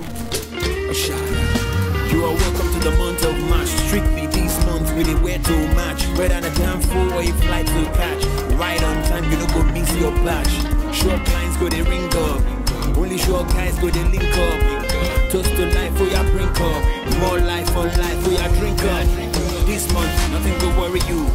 You are welcome to the month of March. Strictly this month, really wear to match. Whether on a damn fool or you fly to catch. Right on time, you know go miss your batch. Short lines go they ring up. Only short guys go they link up. Toast to life for your brink up. More life on life for your drink up. This month, nothing to worry you.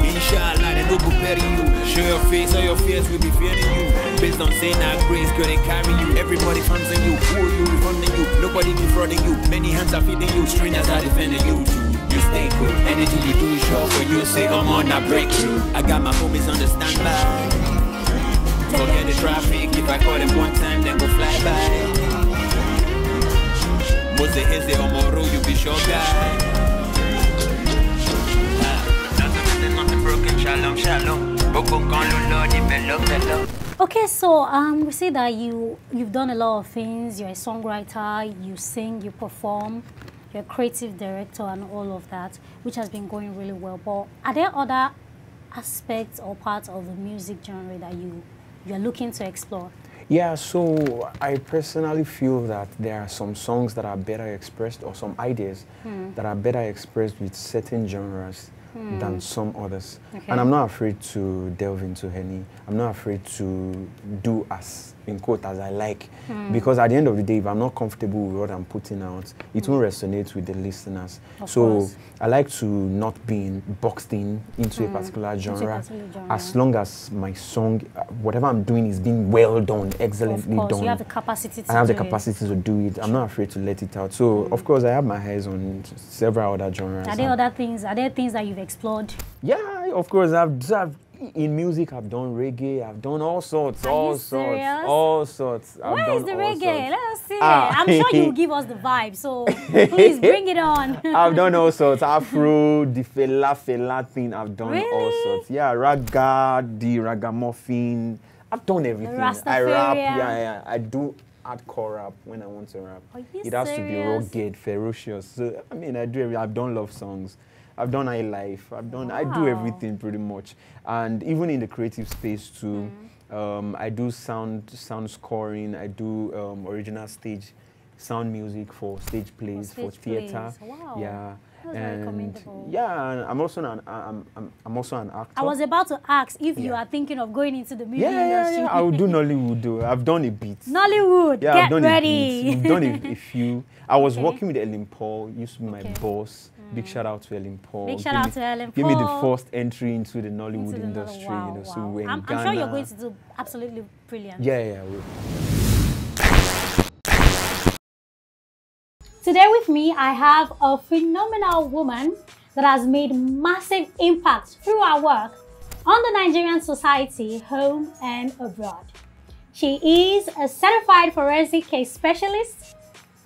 Inshallah, they no go bury you. Show your face, all your fears will be fearing you. Based on saying that grace, girl, they carry you. Everybody fans in you, who you, funding you. Nobody defrauding you. Many hands are feeding you. Strangers are defending you. You stay cool. Anything you do is sure for you. Say I'm on a breakthrough. I got my homies on the standby. Forget the traffic. If I call them one time, then go fly by. Most the heads they on my road, you be sure guy. Shalom, shalom. Okay, so we see that you've done a lot of things. You're a songwriter, you sing, you perform, you're a creative director and all of that, which has been going really well. But are there other aspects or parts of the music genre that you're looking to explore? Yeah, so I personally feel that there are some songs that are better expressed, or some ideas that are better expressed with certain genres than some others. And I'm not afraid to delve into any. I'm not afraid to do as in quote as I like, because at the end of the day, if I'm not comfortable with what I'm putting out, it won't resonate with the listeners. Of course. I like to not be boxed into a particular genre, as long as my song, whatever I'm doing is being well done, excellently done. You have the capacity to I have the capacity to do it. I'm not afraid to let it out. So of course I have my eyes on several other genres. Are there other things? Are there things that you've explored? Yeah, of course. I've in music, I've done reggae, I've done all sorts. Where is the reggae? Let us see. I'm sure you'll give us the vibe, so please bring it on. I've done all sorts. Afro, the fela thing, I've done all sorts. Yeah, raga, the ragamuffin. I've done everything. I rap, I do hardcore rap when I want to rap. It has to be rugged, ferocious. So, I mean, I do everything. I've done love songs. I've done high life. I do everything pretty much. And even in the creative space too, I do sound scoring. I do original stage sound music for stage plays, for theater. Wow. Yeah. That's very commendable. Yeah, I'm also an actor. I was about to ask if you are thinking of going into the music industry. Yeah, I will do Nollywood. I've done a bit. Nollywood, yeah, get I've done ready. We've done a few. I was working with Ellen Paul, used to be my boss. Big shout out to Ellen Paul. Big shout out to Ellen Paul. Give me the first entry into the Nollywood industry. Wow, so we're in I'm Ghana. sure you're going to do absolutely brilliant. Yeah, I will. Today with me, I have a phenomenal woman that has made massive impact through her work on the Nigerian society, home and abroad. She is a certified forensic case specialist,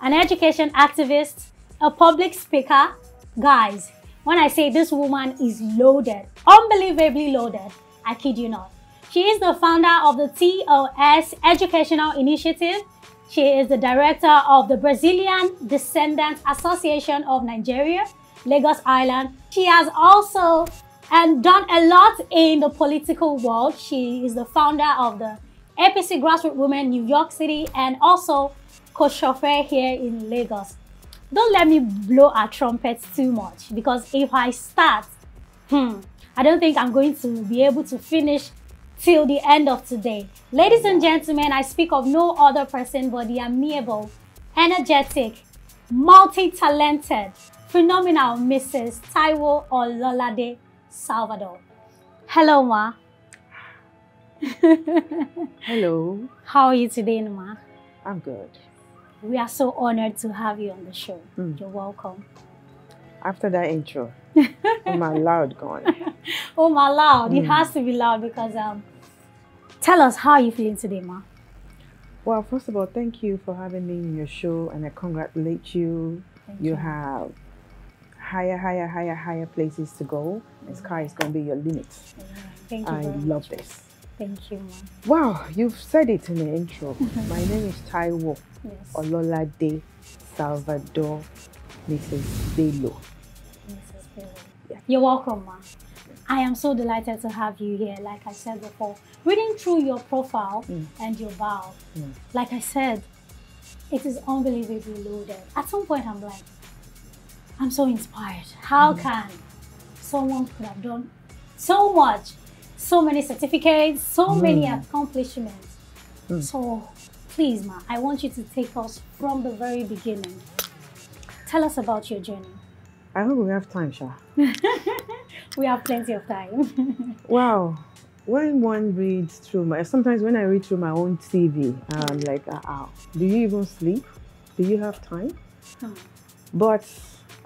an education activist, a public speaker. Guys, when I say this woman is loaded, unbelievably loaded, I kid you not. She is the founder of the TOS Educational Initiative. She is the director of the Brazilian Descendants Association of Nigeria, Lagos Island. She has also done a lot in the political world. She is the founder of the APC Grassroots Women New York City and also co-chauffeur here in Lagos. Don't let me blow our trumpets too much, because if I start, I don't think I'm going to be able to finish till the end of today. Ladies and gentlemen, I speak of no other person but the amiable, energetic, multi-talented, phenomenal Mrs. Taiwo Ololade Salvador. Hello, Ma. Hello. How are you today, Ma? I'm good. We are so honored to have you on the show. You're welcome. After that intro, my loud gone. Oh, my loud. It has to be loud because tell us, how are you feeling today, Ma? Well, first of all, thank you for having me in your show, and I congratulate you. You have higher places to go. The sky is going to be your limit. Thank you. I love this. Thank you, Ma. Wow, you've said it in the intro. My name is Taiwo Ololade Salvador, Mrs. Bello. Mrs. Bello. Yeah. You're welcome, Ma. I am so delighted to have you here. Like I said before, reading through your profile and your bio, like I said, it is unbelievably loaded. At some point, I'm like, I'm so inspired. How can someone could have done so much? So many certificates, so many accomplishments. So please, Ma, I want you to take us from the very beginning. Tell us about your journey. I hope we have time, Sha. We have plenty of time. Wow. When one reads through sometimes when I read through my own CV, I'm like, do you even sleep? Do you have time? But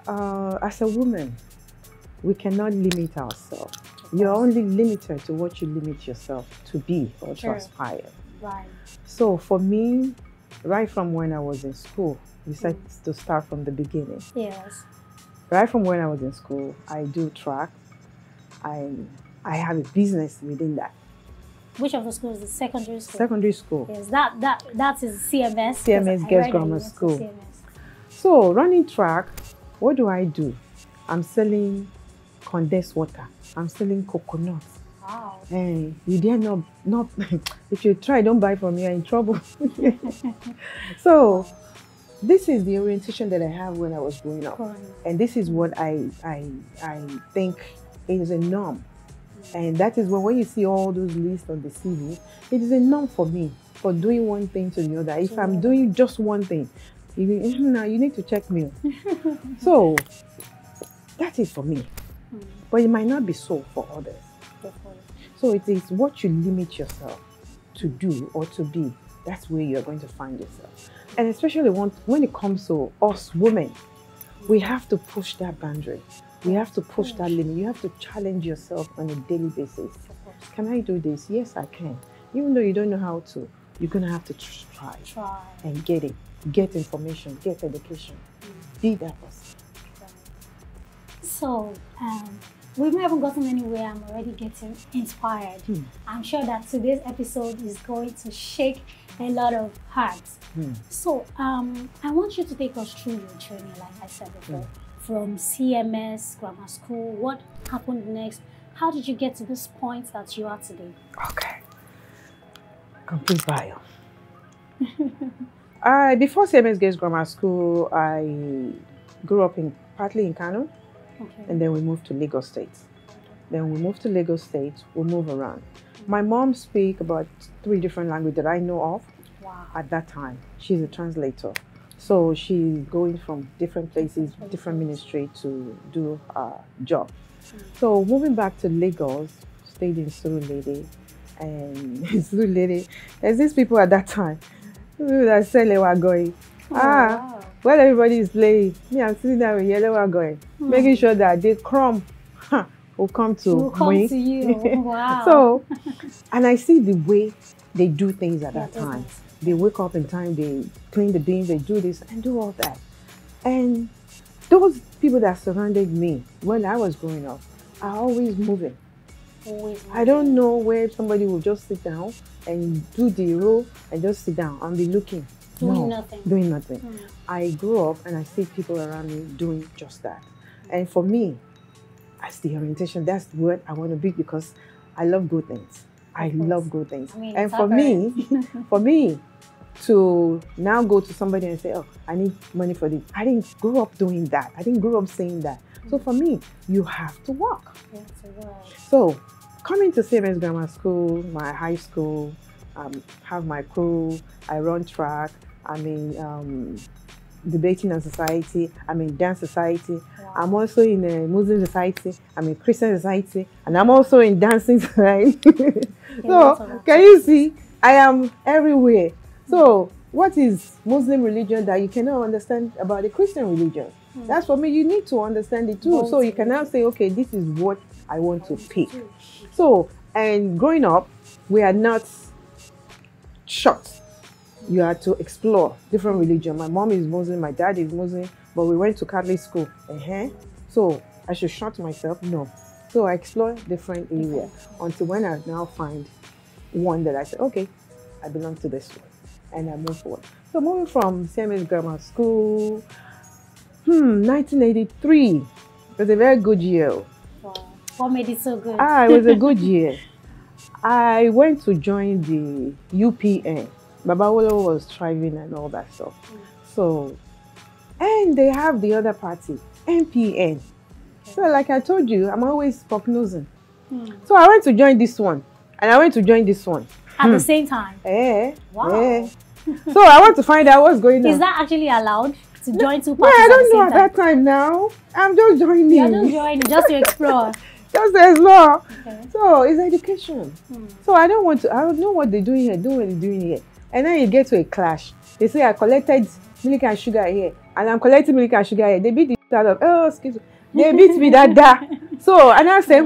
as a woman, we cannot limit ourselves. You're only limited to what you limit yourself to be or to aspire. Right. So for me, right from when I was in school, decided to start from the beginning. Yes. Right from when I was in school, I do track. I have a business within that. Which of the schools? The secondary school? Secondary school. Yes, that is CMS. CMS Girls Grammar School. So running track, what do? I'm selling condensed water. I'm selling coconuts. Wow. Hey, you dare not if you try, don't buy from me, you're in trouble. So this is the orientation that I have when I was growing up. And this is what I think is a norm. And that is when you see all those lists on the CV, it is a norm for me. for doing one thing to the other. If I'm doing just one thing, you need to check me. So that is for me. But it might not be so for others. So it is what you limit yourself to do or to be. That's where you're going to find yourself. And especially when it comes to us women, we have to push that boundary. We have to push that limit. You have to challenge yourself on a daily basis. Can I do this? Yes, I can. Even though you don't know how to, you're going to have to try and get it. Get information, get education. Be that person. So, we've not even gotten anywhere. I'm already getting inspired. I'm sure that today's episode is going to shake a lot of hearts. So, I want you to take us through your journey, like I said before, from CMS, grammar school. What happened next? How did you get to this point that you are today? Okay. Complete bio. Before CMS Girls Grammar School, I grew up partly in Kano, and then we moved to Lagos State. Then we moved to Lagos State, we move around. My mom speaks about 3 different languages that I know of at that time. She's a translator. So she's going from different places, different ministry to do her job. So moving back to Lagos, stayed in Surulere, and Surulere, there's these people at that time that say they were going. While everybody is playing, me, I'm sitting there with yellow were going, making sure that the crumb will come to you. Wow. So, and I see the way they do things at that time. They wake up in time, they clean the bins, they do this and do all that. And those people that surrounded me when I was growing up are always moving. I don't know where somebody will just sit down and do the role and just sit down and be looking. Doing nothing. I grew up and I see people around me doing just that. And for me, as the orientation, that's what I want to be because I love good things. I love good things. I mean, and for me, to now go to somebody and say, oh, I need money for this. I didn't grow up doing that. I didn't grow up saying that. So for me, you have to work. So coming to CMS Grammar School, my high school, have my crew, I run track, I'm in debating and society, I'm in dance society, I'm also in a Muslim society, I'm in Christian society, and I'm also in dancing society. So can you see, I am everywhere. So what is Muslim religion that you cannot understand about the Christian religion? That's for me, you need to understand it too. So you can now say, okay, this is what I want to pick. So, and growing up, we are not short. You have to explore different religion. My mom is Muslim, my dad is Muslim, but we went to Catholic school. So I should shut myself? No. So I explore different areas until when I now find one that I say, okay, I belong to this one. And I move forward. So moving from CMS Grammar School, 1983 was a very good year. Wow. What made it so good? It was a good year. I went to join the UPN. Babawolo was thriving and all that stuff. So, and they have the other party, NPN. So like I told you, I'm always prognosing. So I went to join this one, and I went to join this one. At the same time? Wow. So I want to find out what's going on. Is that actually allowed to join 2 parties I don't at the same know at that time now. I'm just joining. You're just joining, just to explore. Just to explore. Okay. So it's education. So I don't know what they're doing here, And then you get to a clash. They say I collected milk and sugar here, and I'm collecting milk and sugar here. They beat the out of, oh, excuse me. They beat me that. So, and I say,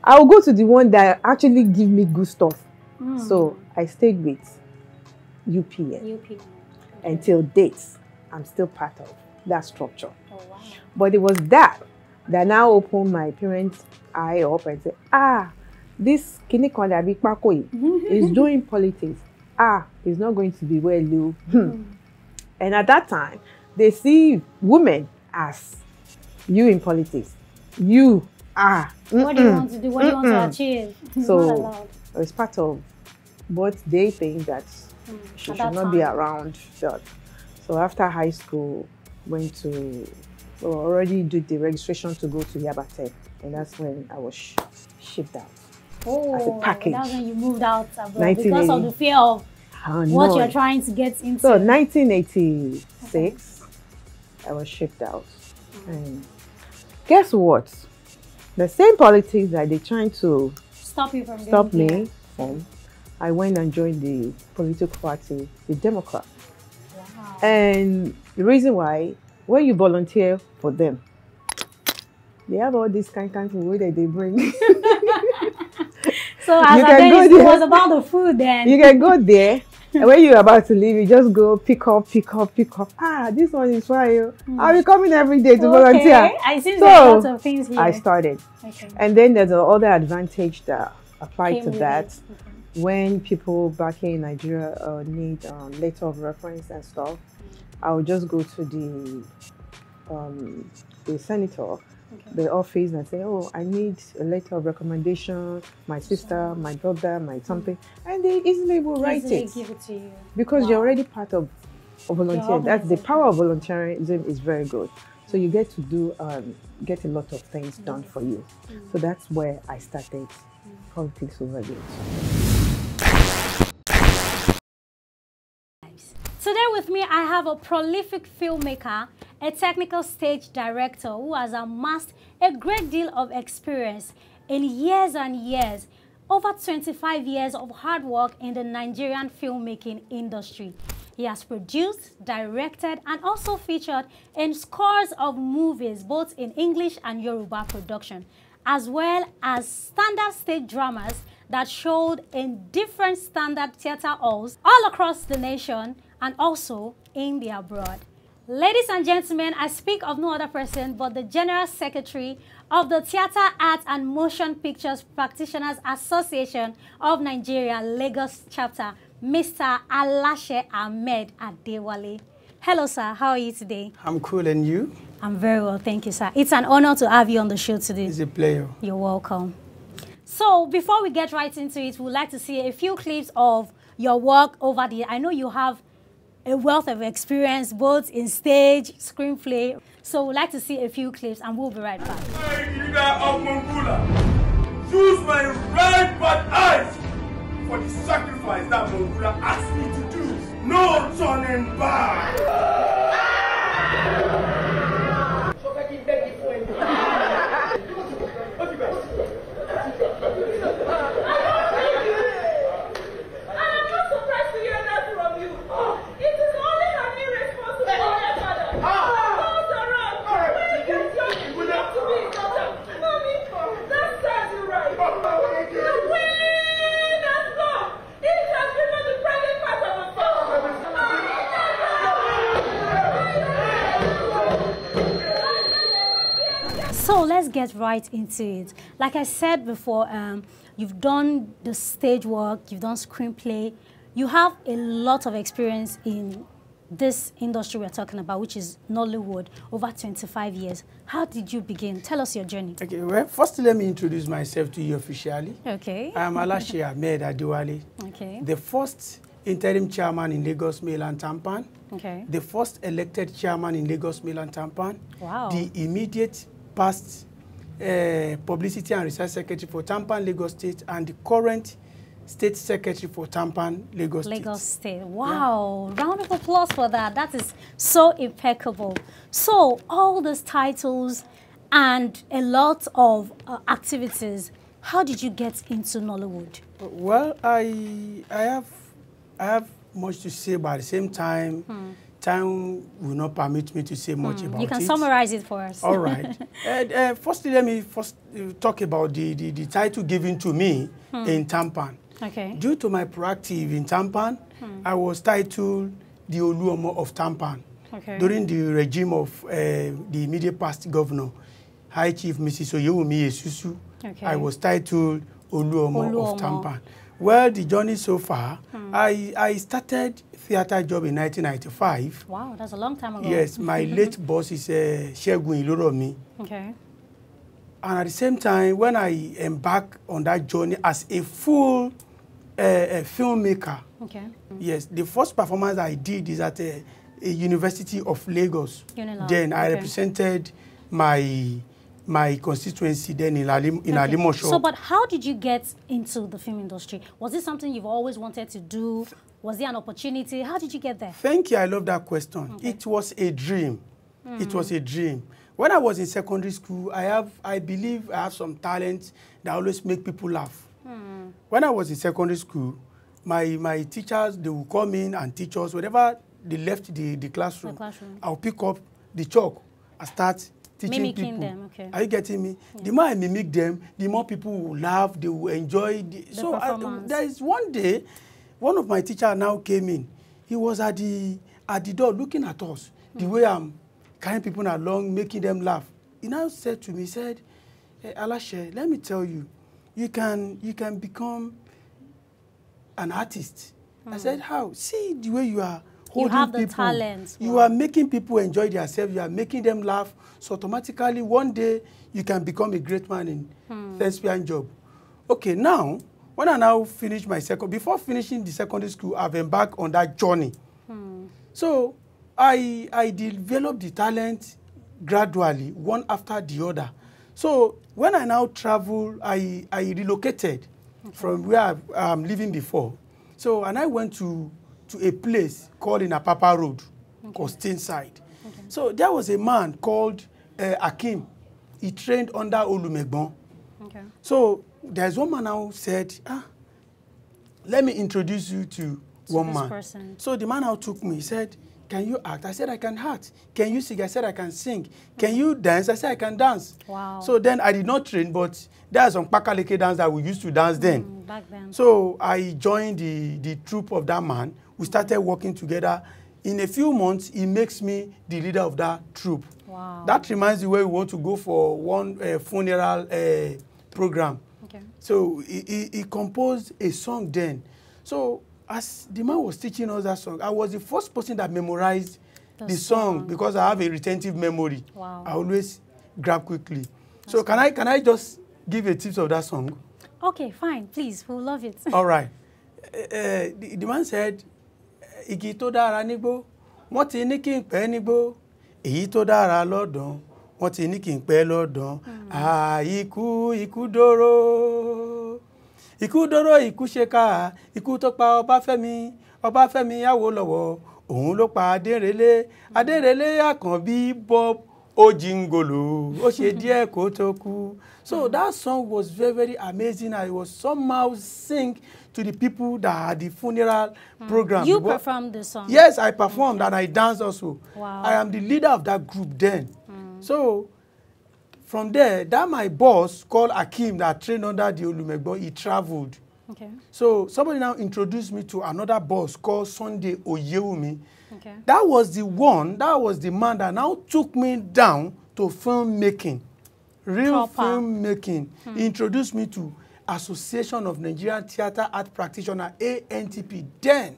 I will go to the one that actually give me good stuff. So I stayed with UPN. Until dates, I'm still part of that structure. Oh, wow. But it was that now opened my parents' eye up and said, this Kini Konda Big Pakoi is doing politics. It's not going to be well, Lou. And at that time, they see women as you in politics. You are. What do you want to do? What do you want to achieve? So it's part of what they think that she should not be around that. So after high school, already did the registration to go to Yabate, and that's when I was shipped out as a package. That's when you moved out abroad because of the fear of what you're trying to get into. So 1986, I was shipped out. And guess what? The same politics that they're trying to stop me from, I went and joined the political party, the Democrat. Wow. And the reason why, when you volunteer for them, they have all these kind of food that they bring. So as it was about the food then. You can go there, and when you're about to leave, you just go pick up. Ah, this one is fine. I'll be coming every day to volunteer. I see lots of things here. I started. Okay. And then there's another advantage that applied to that. When people back here in Nigeria need letter of reference and stuff, I would just go to the senator, the office, and say, oh, I need a letter of recommendation, my sister, my brother, my something, and they easily will write it. Give it to you. Because you're already part of volunteering. That's the power of volunteerism is very good. So you get to do get a lot of things done for you. So that's where I started politics over there. Today with me, I have a prolific filmmaker, a technical stage director who has amassed a great deal of experience in years and years, over 25 years of hard work in the Nigerian filmmaking industry. He has produced, directed, and also featured in scores of movies, both in English and Yoruba production, as well as standard stage dramas that showed in different standard theater halls all across the nation and also in the abroad. Ladies and gentlemen, I speak of no other person but the General Secretary of the Theatre Arts and Motion Pictures Practitioners Association of Nigeria, Lagos Chapter, Mr. Alashe Ahmed Adewale. Hello, sir. How are you today? I'm cool, and you? I'm very well, thank you, sir. It's an honor to have you on the show today. It's a pleasure. You're welcome. So, before we get right into it, we'd like to see a few clips of your work over the... I know you have a wealth of experience both in stage, screenplay. So we'd like to see a few clips and we'll be right back. Leader of Mongolia, use my right bad eyes for the sacrifice that Mongolia asked me to do. No turning back. So let's get right into it. Like I said before, you've done the stage work, you've done screenplay, you have a lot of experience in this industry we're talking about, which is Nollywood, over 25 years. How did you begin? Tell us your journey. Okay, well, first let me introduce myself to you officially. Okay. I am Alashe Ahmed Adewale. Okay. The first interim chairman in Lagos Mail and Tampan. Okay. The first elected chairman in Lagos Mail and Tampan. Wow. The immediate past publicity and research secretary for Tampan, Lagos State, and the current state secretary for Tampan, Lagos State. Lagos State. Wow. Yeah. Round of applause for that. That is so impeccable. So all these titles and a lot of activities, how did you get into Nollywood? Well, I have much to say, but at the same time, time will not permit me to say much about it. You can summarize it for us. All right. Firstly, let me talk about the title given to me in Tampan. Okay. Due to my proactive in Tampan, I was titled the Oluomo of Tampan. Okay. During the regime of the immediate past governor, High Chief Mrs. Oyewumi Esusu, okay, I was titled Oluomo of Tampan. Well, the journey so far, I started theater job in 1995. Wow, that's a long time ago. Yes, my late boss is Shegun Iloromi. Okay. And at the same time, when I embarked on that journey as a full filmmaker, okay, yes, the first performance I did is at a University of Lagos. Unilag. Then I okay, represented my my constituency then in Alimosho. So, but how did you get into the film industry? Was it something you've always wanted to do? Was it an opportunity? How did you get there? Thank you. I love that question. Okay. It was a dream. It was a dream. When I was in secondary school, I believe I have some talent that always make people laugh. When I was in secondary school, my teachers, they would come in and teach us. Whenever they left the classroom, I'll pick up the chalk and start teaching mimicking people. Them, okay. Are you getting me? Yeah. The more I mimic them, the more people will laugh, they will enjoy. So there is one day, one of my teachers now came in. He was at the door looking at us, the way I'm carrying people along, making them laugh. He now said to me, he said, hey, Alashe, let me tell you, you can become an artist. I said, how? See the way you are holding people. You have the talent. You are making people enjoy themselves. You are making them laugh. So automatically, one day, you can become a great man in thespian job. Okay, now, when I now finish before finishing the secondary school, I've embarked on that journey. So I developed the talent gradually, one after the other. So when I now travel, I relocated from where I'm living before. So, and I went to a place called in Apapa Road, called Stainside. So there was a man called Akim. He trained under Olumegbon. So there's one man now said, let me introduce you to one man. Person. So the man now took me. He said, can you act? I said, I can act. Can you sing? I said, I can sing. Can you dance? I said, I can dance. Wow. So then I did not train, but there's some Pakaleke dance that we used to dance then. Back then. So I joined the troupe of that man. We started working together. In a few months, he makes me the leader of that troupe. Wow. That reminds me where we want to go for one funeral program. Okay. So he composed a song then. So as the man was teaching us that song, I was the first person that memorized the song because I have a retentive memory. Wow. I always grab quickly. That's so can I just give a tip of that song? Okay, fine. Please, we'll love it. All right. The man said, igi tó dára nígbó, wọ́n ti ní kí n pẹ́ nígbó, èyí tó dára lọ́dàn, wọ́n ti ní kí n pẹ́ lọ́dàn. Ikú dóró. Ikú dóró, ikú ṣèkà, ikú tó pa Ọbáfẹ́mi Awólọ́wọ̀, òun ló pa Adérelé Àkànbí Bob Ojingolo, ó ṣe díẹ̀ kó tó kú. So that song was very, very amazing. I was somehow sing to the people that had the funeral program. You performed the song? Yes, I performed and I danced also. Wow. I am the leader of that group then. So from there, that my boss called Akim that trained under the Olumegbo, he traveled. Okay. So somebody now introduced me to another boss called Sunday Oyewumi. Okay. That was the man that now took me down to film making, real film making. He introduced me to Association of Nigerian Theatre Art Practitioners, ANTP. Then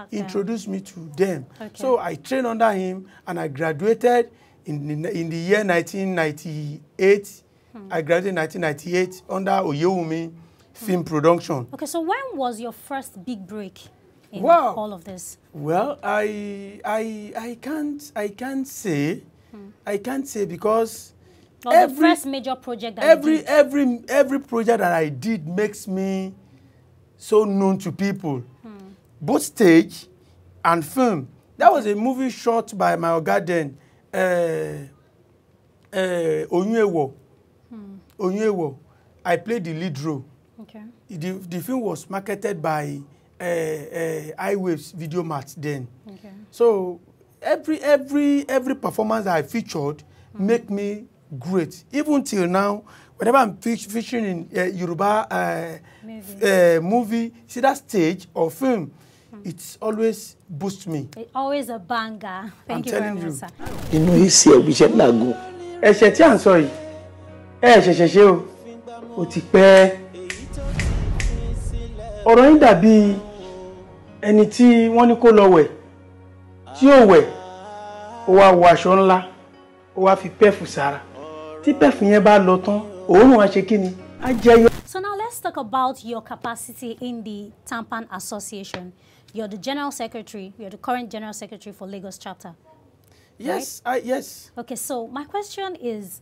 he introduced me to them. Okay. So I trained under him and I graduated in the year 1998. I graduated in 1998 under Oyewumi Film Production. Okay, so when was your first big break in all of this? Well, I can't say. I can't say because the first major project that every project that I did makes me so known to people, both stage and film. That was a movie shot by my Ogaden, Onyewo. I played the lead role. Okay. The film was marketed by iWaves Video Mart then. Okay. So every performance that I featured make me great. Even till now, whenever I'm featuring in Yoruba movie, see that stage or film, it's always boosts me. It's always a banger. Thank you very much, sir. Inú isi ẹ biṣẹ́ lagun. Ẹ̀ṣẹ̀ tí à ń sọ yìí. Ṣẹ̀ṣẹ̀ ṣe o. Ó ti pẹ́. Ọ̀rọ̀ yín dàbí ẹni tí wọ́n ní kó lọ wẹ̀. Tí ó wẹ̀, ó wá wọ aṣọ ńlá, ó wá fi pẹ́fù sára. Tí pẹ́fù yẹn bá lọ tán, òórùn á ṣe kíni? Á jẹyọ. So now let's talk about your capacity in the Tampan Association. You're the General Secretary. You're the current General Secretary for Lagos chapter. Yes, right? Yes. Okay, so my question is,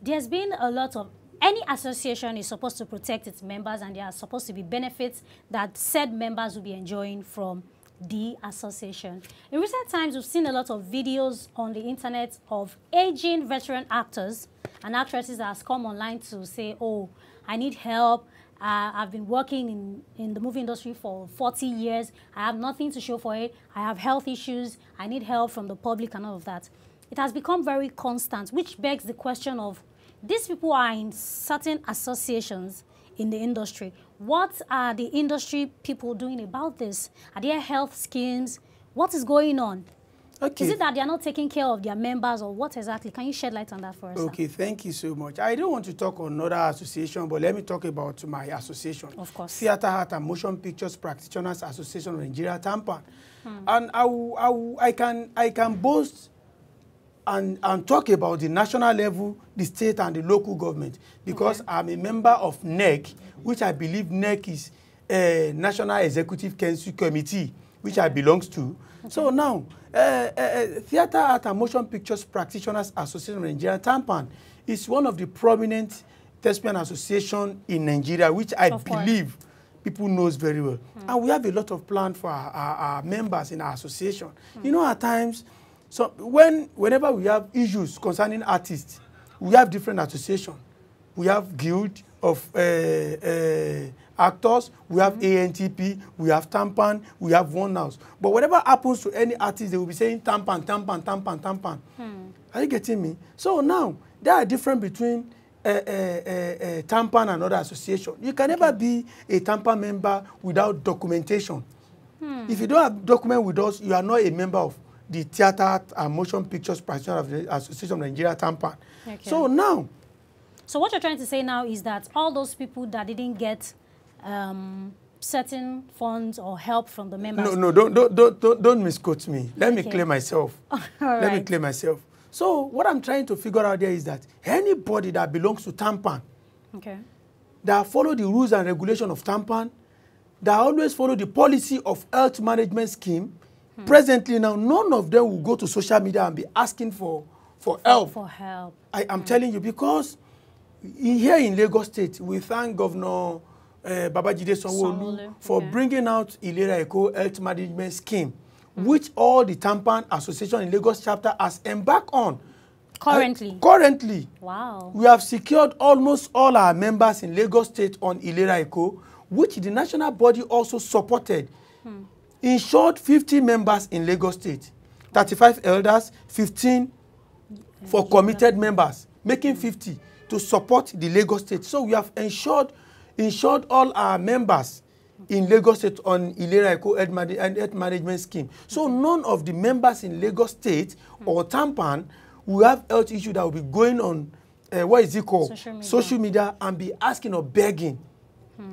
there's been a lot of, any association is supposed to protect its members, and there are supposed to be benefits that said members will be enjoying from the association. In recent times, we've seen a lot of videos on the internet of aging veteran actors and actresses that has come online to say, oh, I need help. I've been working in the movie industry for 40 years. I have nothing to show for it. I have health issues. I need help from the public and all of that. It has become very constant, which begs the question of, these people are in certain associations in the industry. What are the industry people doing about this? Are there health schemes? What is going on? Okay. Is it that they are not taking care of their members, or what exactly? Can you shed light on that for us? Okay, thank you so much. I don't want to talk on another association, but let me talk about my association. Of course. Theatre, Art and Motion Pictures Practitioners Association of Nigeria, TAMPAN. And I can boast and talk about the national level, the state and the local government, because I'm a member of NEC, which I believe NEC is a National Executive Council Committee, which I belong to. So now, Theatre, Art and Motion Pictures Practitioners Association of Nigeria, TAMPAN, is one of the prominent thespian associations in Nigeria, which I believe people knows very well. And we have a lot of plans for our members in our association. You know, at times, so whenever we have issues concerning artists, we have different associations. We have guild of actors, we have ANTP, we have TAMPAN, we have One House. But whatever happens to any artist, they will be saying TAMPAN, TAMPAN, TAMPAN, TAMPAN. Are you getting me? So now, there are difference between TAMPAN and other associations. You can never be a TAMPAN member without documentation. If you don't have document with us, you are not a member of the Theatre and Motion Pictures Practitioners of the Association of Nigeria, TAMPAN. Okay. So now, so what you're trying to say now is that all those people that didn't get certain funds or help from the members. No, don't misquote me. Let me clear myself. Let me clear myself. So what I'm trying to figure out there is that anybody that belongs to TAMPAN, that follow the rules and regulations of TAMPAN, that always follow the policy of health management scheme, presently now, none of them will go to social media and be asking for help. For help. I'm telling you, because here in Lagos State, we thank Governor Babajide Sanwo-Olu for bringing out Ilera Eko Health Management Scheme, which all the TAMPAN Association in Lagos chapter has embarked on. Currently? Currently. Wow. We have secured almost all our members in Lagos State on Ilera Eko, which the national body also supported. In short, 50 members in Lagos State, 35 elders, 15 for committed members, making 50 to support the Lagos State. So we have ensured all our members in Lagos State on Ilera Eko Health Management Scheme. So none of the members in Lagos State or TAMPAN will have health issue that will be going on, what is it called? Social media and be asking or begging.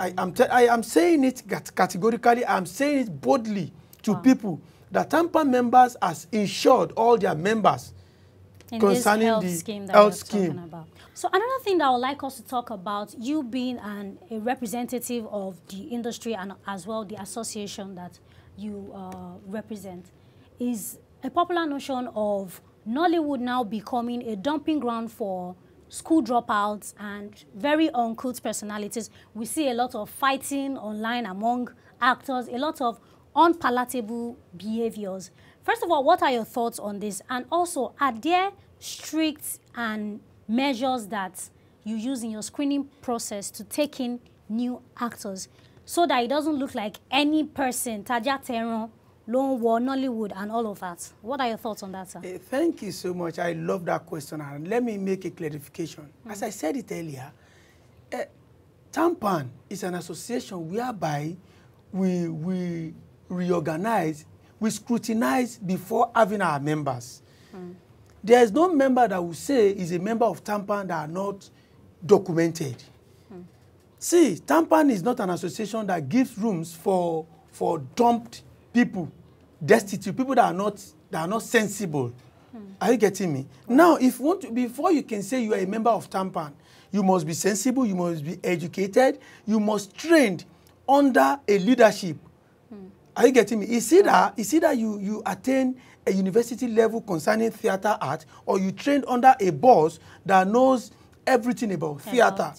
I am saying it categorically, I am saying it boldly to people that TAMPAN members has insured all their members in concerning the health scheme. About. So another thing that I would like us to talk about, you being a representative of the industry and as well the association that you represent, is a popular notion of Nollywood now becoming a dumping ground for school dropouts and very uncouth personalities. We see a lot of fighting online among actors, a lot of unpalatable behaviors. First of all, what are your thoughts on this? And also, are there strict and measures that you use in your screening process to take in new actors so that it doesn't look like any person, Taja Teron, Lone War, Nollywood, and all of that? What are your thoughts on that, sir? Thank you so much. I love that question. And let me make a clarification. As I said it earlier, TAMPAN is an association whereby we reorganize, we scrutinize before having our members. There is no member that will say is a member of TAMPAN that are not documented. See, TAMPAN is not an association that gives rooms for dumped people, destitute people that are not sensible. Are you getting me? Now, if you want to, before you can say you are a member of TAMPAN, you must be sensible, you must be educated, you must trained under a leadership. Are you getting me? It's either you attain a university level concerning theater art, or you trained under a boss that knows everything about theater.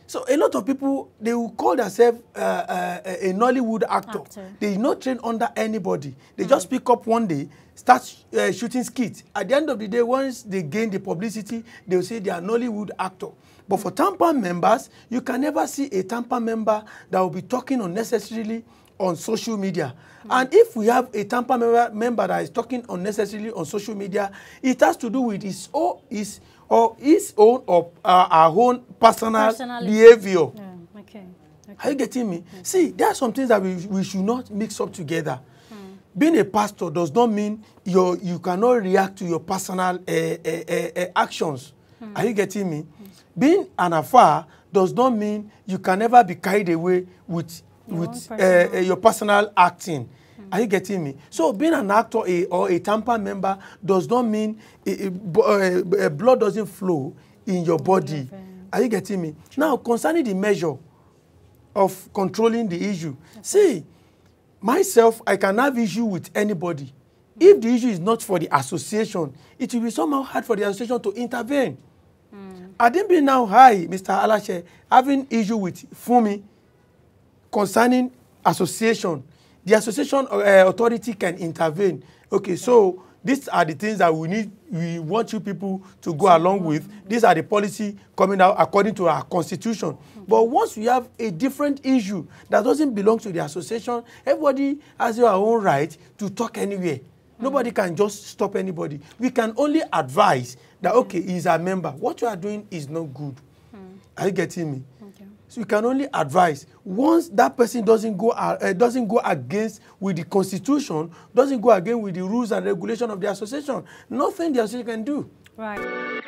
So a lot of people, they will call themselves a Nollywood actor. They not train under anybody. They just pick up one day, start shooting skits. At the end of the day, once they gain the publicity, they will say they are Nollywood actor. But for Tampa members, you can never see a Tampa member that will be talking unnecessarily on social media. And if we have a Tampa member that is talking unnecessarily on social media, it has to do with his own or our own personal behavior. Yeah. Okay. Are you getting me? See, there are some things that we should not mix up together. Being a pastor does not mean you cannot react to your personal actions. Are you getting me? Being an afar does not mean you can never be carried away with your personal acting. Are you getting me? So being an actor or a Tampa member does not mean blood doesn't flow in your body. Are you getting me? Now, concerning the measure of controlling the issue, see, myself, I can have issue with anybody. If the issue is not for the association, it will be somehow hard for the association to intervene. I didn't be now high, Mr. Alashe, having issue with Fumi concerning association. The association authority can intervene. Okay, so these are the things that we want you people to go along with. These are the policy coming out according to our constitution. But once we have a different issue that doesn't belong to the association, everybody has their own right to talk anywhere. Nobody can just stop anybody. We can only advise that, okay, he's a member. What you are doing is not good. Are you getting me? Okay. So we can only advise. Once that person doesn't go against with the constitution, doesn't go against with the rules and regulation of the association, nothing the association can do. Right.